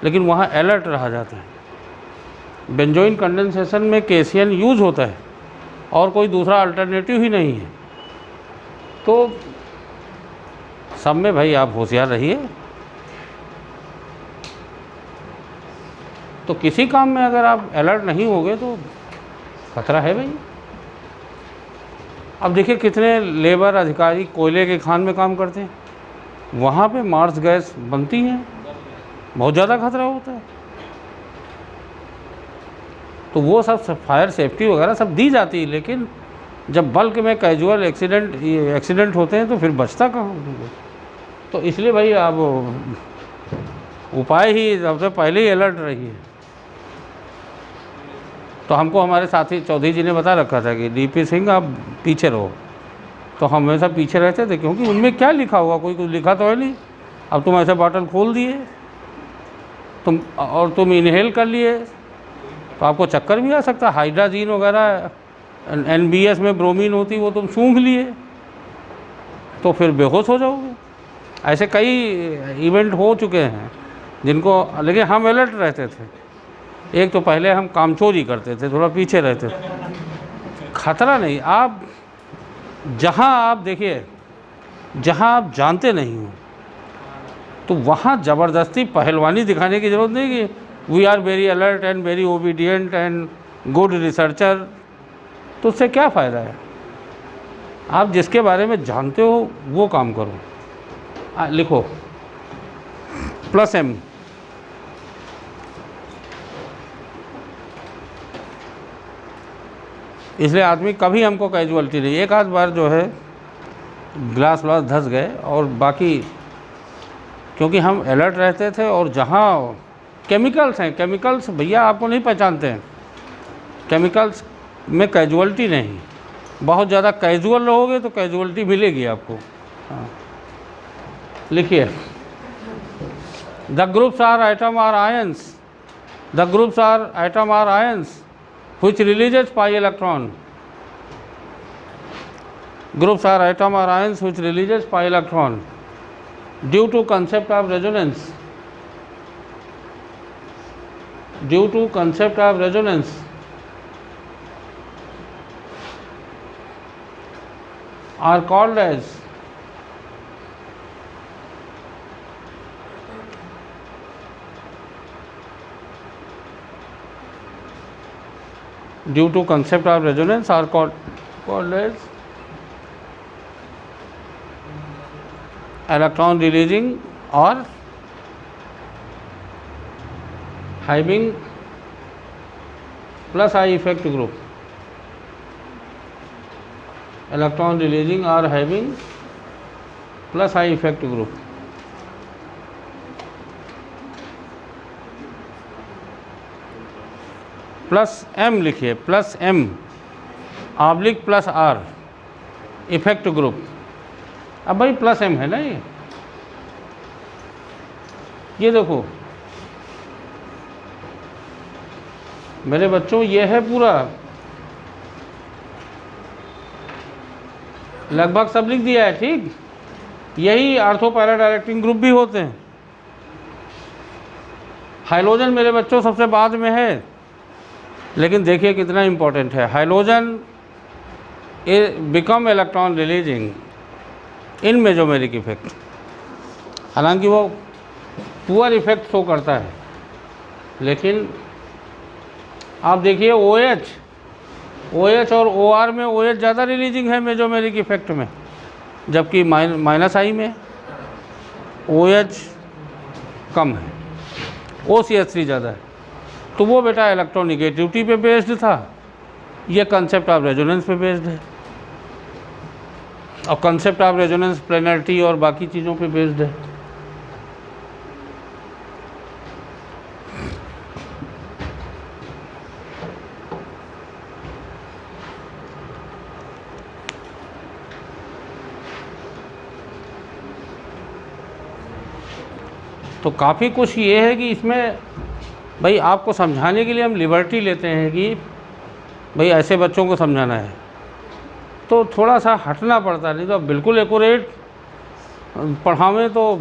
लेकिन वहाँ अलर्ट रहा जाता है। बेंजोइन कंडेंसेशन में KCN यूज़ होता है और कोई दूसरा अल्टरनेटिव ही नहीं है। तो सब में भाई आप होशियार रहिए। तो किसी काम में अगर आप अलर्ट नहीं होगे तो खतरा है भाई। अब देखिए कितने लेबर अधिकारी कोयले के खान में काम करते हैं, वहाँ पे मार्स गैस बनती है, बहुत ज़्यादा खतरा होता है। तो वो सब फायर सेफ्टी वगैरह सब दी जाती है, लेकिन जब बल्क में कैजुअल एक्सीडेंट होते हैं तो फिर बचता कहाँ। तो इसलिए भाई आप उपाय ही सबसे पहले ही अलर्ट रहिए। तो हमको हमारे साथी चौधरी जी ने बता रखा था कि DP सिंह आप पीछे रहो, तो हम हमेशा पीछे रहते थे, क्योंकि उनमें क्या लिखा हुआ, कोई कुछ लिखा तो है नहीं। अब तुम ऐसे बॉटल खोल दिए तुम इनहेल कर लिए तो आपको चक्कर भी आ सकता। हाइड्राजीन वगैरह NBS में ब्रोमीन होती, वो तुम सूंघ लिए तो फिर बेहोश हो जाओगे। ऐसे कई इवेंट हो चुके हैं जिनको, लेकिन हम अलर्ट रहते थे। एक तो पहले हम कामचोरी करते थे, थोड़ा पीछे रहते थे, खतरा नहीं। आप जहाँ आप देखिए, जहाँ आप जानते नहीं हो तो वहाँ ज़बरदस्ती पहलवानी दिखाने की ज़रूरत नहीं कि we are very alert and very obedient and good researcher. तो उससे क्या फ़ायदा है। आप जिसके बारे में जानते हो वो काम करो। लिखो +M। इसलिए आदमी कभी हमको कैजुअलिटी नहीं, एक आध बार जो है ग्लास व्लास धंस गए, और बाकी क्योंकि हम अलर्ट रहते थे। और जहाँ केमिकल्स हैं, केमिकल्स भैया आपको नहीं पहचानते हैं, केमिकल्स में कैजुअलिटी नहीं। बहुत ज़्यादा कैजुअल रहोगे तो कैजुअलिटी मिलेगी आपको। हाँ, लिखिए, the groups or atom or ions, the groups or atom or ions which releases pi electron. Groups are atom or ions which releases pi electron due to concept of resonance. Due to concept of resonance, are called as due to concept of resonance are called as electron releasing or having plus I effect group. Electron releasing or having plus I effect group. Plus M लिखिए, plus M oblique plus R effect group. अब भाई प्लस एम है ना, ये देखो मेरे बच्चों, ये है पूरा, लगभग सब लिख दिया है। ठीक, यही आर्थो पैरा डायरेक्टिंग ग्रुप भी होते हैं। हाइलोजन मेरे बच्चों सबसे बाद में है, लेकिन देखिए कितना इम्पोर्टेंट है। Halogen become electron releasing in mesomeric effect. हालांकि वो पुअर इफेक्ट शो करता है, लेकिन आप देखिए OH और OR में OH ज़्यादा रिलीजिंग है मेसोमेरिक इफेक्ट में, जबकि माइनस आई में OH कम है, OCH3 ज़्यादा है। तो वो बेटा इलेक्ट्रोनिगेटिविटी पे बेस्ड था, ये कंसेप्ट ऑफ रेजोनेंस पे बेस्ड है, और कंसेप्ट ऑफ रेजोनेंस प्लेनरिटी और बाकी चीज़ों पे बेस्ड है। तो काफ़ी कुछ ये है कि इसमें भाई आपको समझाने के लिए हम लिबर्टी लेते हैं कि भाई ऐसे बच्चों को समझाना है, तो थोड़ा सा हटना पड़ता है, नहीं तो बिल्कुल एक्यूरेट पढ़ावें तो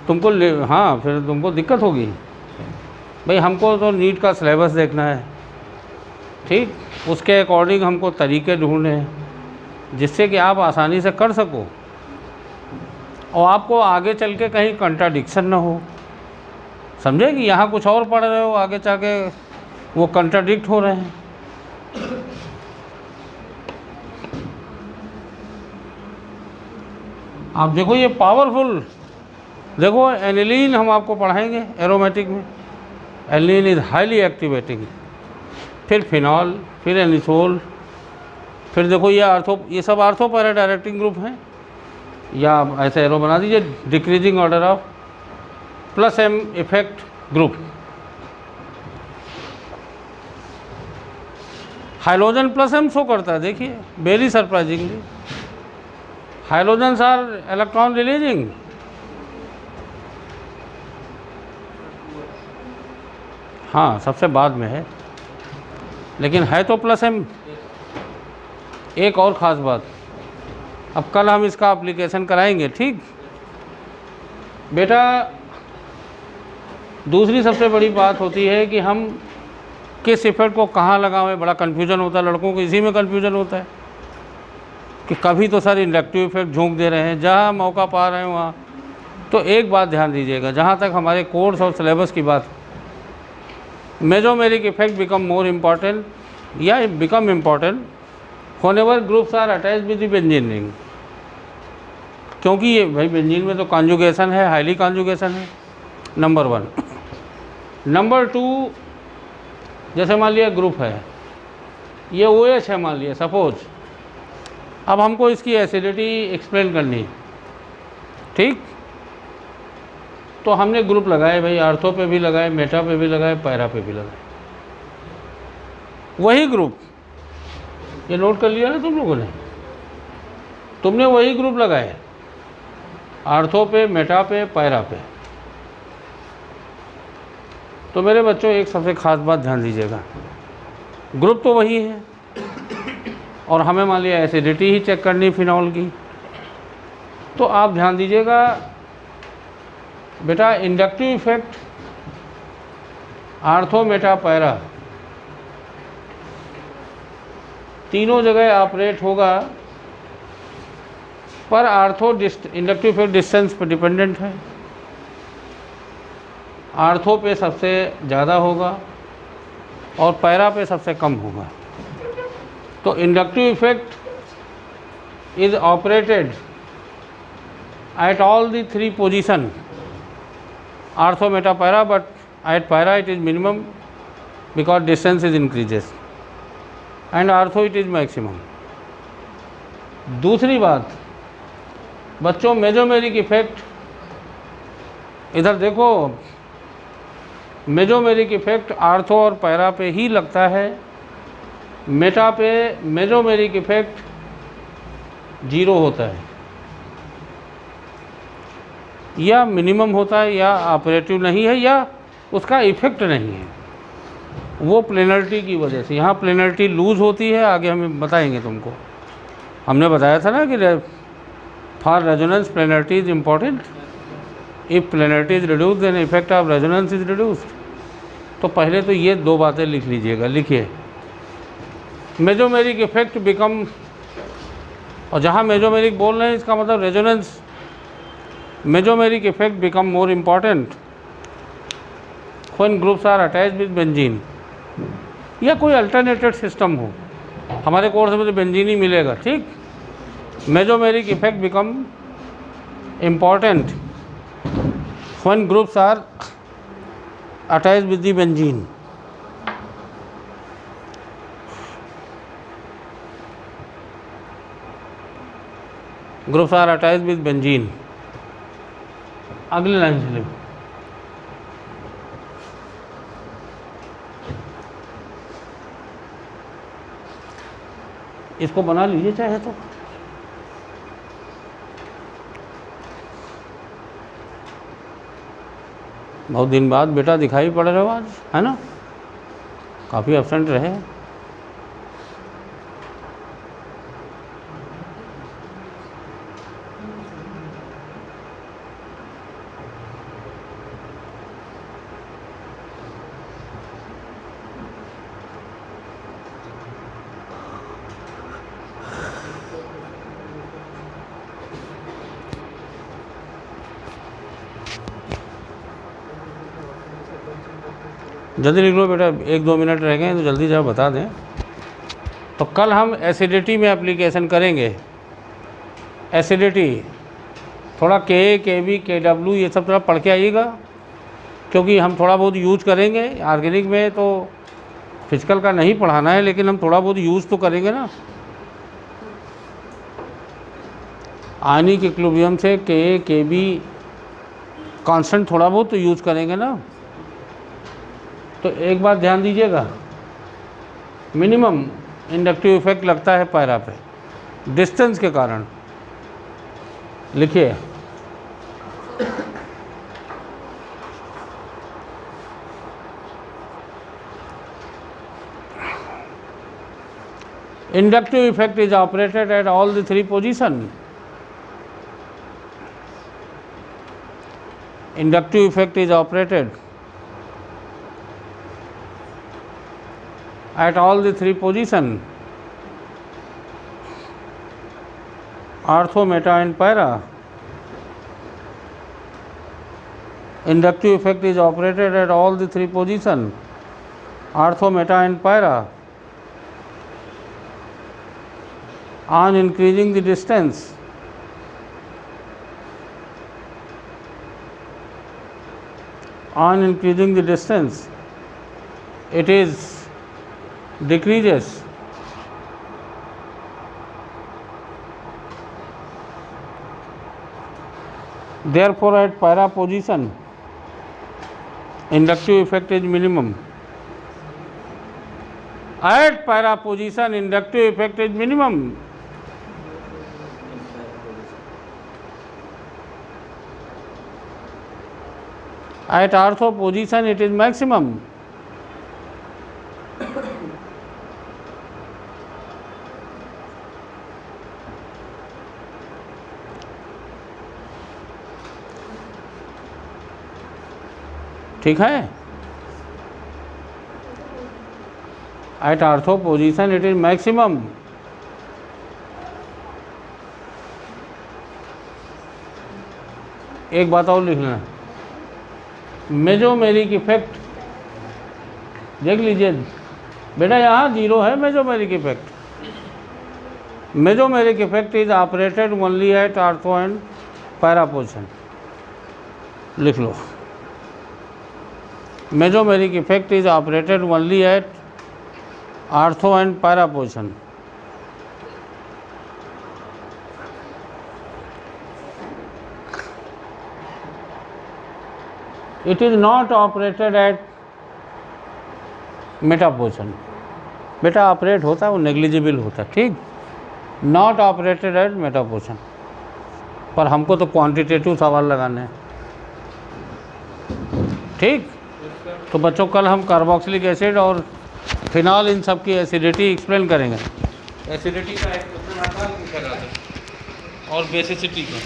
तुमको हाँ फिर तुमको दिक्कत होगी। भाई हमको तो नीट का सिलेबस देखना है, ठीक, उसके अकॉर्डिंग हमको तरीके ढूंढने हैं जिससे कि आप आसानी से कर सको और आपको आगे चल के कहीं कंट्राडिक्शन ना हो। समझे कि यहाँ कुछ और पढ़ रहे हो, आगे जाके वो कंट्राडिक्ट हो रहे हैं। आप देखो ये पावरफुल, देखो एनिलीन हम आपको पढ़ाएंगे एरोमेटिक में, एनिलीन इज हाईली एक्टिवेटिंग, फिर फिनॉल, फिर एनिसोल, फिर देखो ये सब आर्थो पैरा डायरेक्टिंग ग्रुप हैं, या ऐसे एरो बना दीजिए, decreasing order of plus M effect group. Halogen plus M show करता है, देखिए very surprisingly halogens are electron releasing. हाँ सबसे बाद में है, लेकिन है तो प्लस एम। एक और ख़ास बात, अब कल हम इसका एप्लीकेशन कराएंगे, ठीक बेटा। दूसरी सबसे बड़ी बात होती है कि हम किस इफेक्ट को कहाँ लगावें, बड़ा कन्फ्यूजन होता है लड़कों को, इसी में कन्फ्यूजन होता है कि कभी तो सर इंडक्टिव इफेक्ट झोंक दे रहे हैं, जहाँ मौका पा रहे हैं वहाँ। तो एक बात ध्यान दीजिएगा, जहाँ तक हमारे कोर्स और सिलेबस की बात, mesomeric effect become more important या become important whenever groups are attached with the benzene ring, क्योंकि ये भाई बेंजीन में तो कॉन्जुगेशन है, हाईली कॉन्जुगेशन है, नंबर 1। नंबर 2, जैसे मान लिया ग्रुप है, ये OH है मान लिया सपोज। अब हमको इसकी एसिडिटी एक्सप्लेन करनी है, ठीक। तो हमने ग्रुप लगाए भाई, आर्थो पे भी लगाए, मेटा पे भी लगाए, पैरा पे भी लगाए, वही ग्रुप। ये नोट कर लिया ना तुम लोगों ने, तुमने वही ग्रुप लगाए आर्थो पे, मेटा पे, पैरा पे। तो मेरे बच्चों एक सबसे ख़ास बात ध्यान दीजिएगा, ग्रुप तो वही है और हमें मान लिया एसिडिटी ही चेक करनी फिनॉल की। तो आप ध्यान दीजिएगा बेटा, inductive effect ortho, Meta, para तीनों जगह ऑपरेट होगा, पर आर्थो इंडक्टिव इफेक्ट डिस्टेंस पर डिपेंडेंट है। आर्थो पे सबसे ज़्यादा होगा और पैरा पे सबसे कम होगा। तो inductive effect is operated at all the 3 position, ortho, Meta, para, but at para it is minimum because distance is increases and ortho it is maximum. दूसरी बात बच्चों, मेजोमेरिक इफेक्ट, इधर देखो, मेजोमेरिक इफेक्ट आर्थो और पैरा पे ही लगता है, मेटा पे मेजोमेरिक इफेक्ट 0 होता है, या मिनिमम होता है, या ऑपरेटिव नहीं है, या उसका इफेक्ट नहीं है, वो प्लेनरिटी की वजह से। यहाँ प्लेनरिटी लूज होती है, आगे हमें बताएंगे तुमको। हमने बताया था ना कि for resonance planarity is important, if planarity is reduce then effect of resonance is reduced. तो पहले तो ये 2 बातें लिख लीजिएगा, लिखिए मेजोमेरिक इफेक्ट बिकम, और जहाँ मेजोमेरिक बोल रहे हैं इसका मतलब resonance, mesomeric effect become more important when groups are attached with benzene, या कोई अल्टरनेटेड सिस्टम हो। हमारे कोर्स में तो बेंजीन ही मिलेगा, ठीक। Mesomeric effect become important when groups are attached with the benzene. Groups are attached with benzene. अगले लाइन से लिखो, इसको बना लीजिए चाहे तो। बहुत दिन बाद बेटा दिखाई पड़ रहे हो आज, है ना, काफ़ी एब्सेंट रहे। जल्दी लिख लो बेटा, 1-2 मिनट रह गए तो जल्दी जब बता दें। तो कल हम एसिडिटी में एप्लीकेशन करेंगे। एसिडिटी थोड़ा के, केबी, केडब्ल्यू ये सब थोड़ा पढ़ के आइएगा, क्योंकि हम थोड़ा बहुत यूज करेंगे। ऑर्गेनिक में तो फिजिकल का नहीं पढ़ाना है, लेकिन हम थोड़ा बहुत यूज़ तो करेंगे ना। आयनिक इक्विलिब्रियम से के, केबी कांस्टेंट थोड़ा बहुत तो यूज करेंगे ना। तो एक बात ध्यान दीजिएगा, मिनिमम इंडक्टिव इफेक्ट लगता है पैरा पे डिस्टेंस के कारण। लिखिए inductive effect is operated at all the 3 positions. Inductive effect is operated at all the 3 positions, ortho, meta and para. Inductive effect is operated at all the 3 positions, ortho, meta and para, on increasing the distance. On increasing the distance, it is decreases Therefore at para position inductive effect is minimum. At para position inductive effect is minimum. At ortho position it is maximum. ठीक है. At ortho position it is maximum. एक बात और लिख लेना, मेजोमेरिक इफेक्ट देख लीजिए बेटा, यहाँ 0 है mesomeric effect. Mesomeric effect is operated only at ortho and para position. लिख लो, mesomeric effect is operated only at ortho and para position. It is not operated at meta position. बेटा ऑपरेट होता है, वो नेग्लिजिबल होता है. ठीक, not operated at meta position. पर हमको तो क्वांटिटेटिव सवाल लगाने हैं. ठीक, तो बच्चों कल हम कार्बोक्सिलिक एसिड और फिनॉल इन सब की एसिडिटी एक्सप्लेन करेंगे. एसिडिटी का एक और बेसिसिटी का.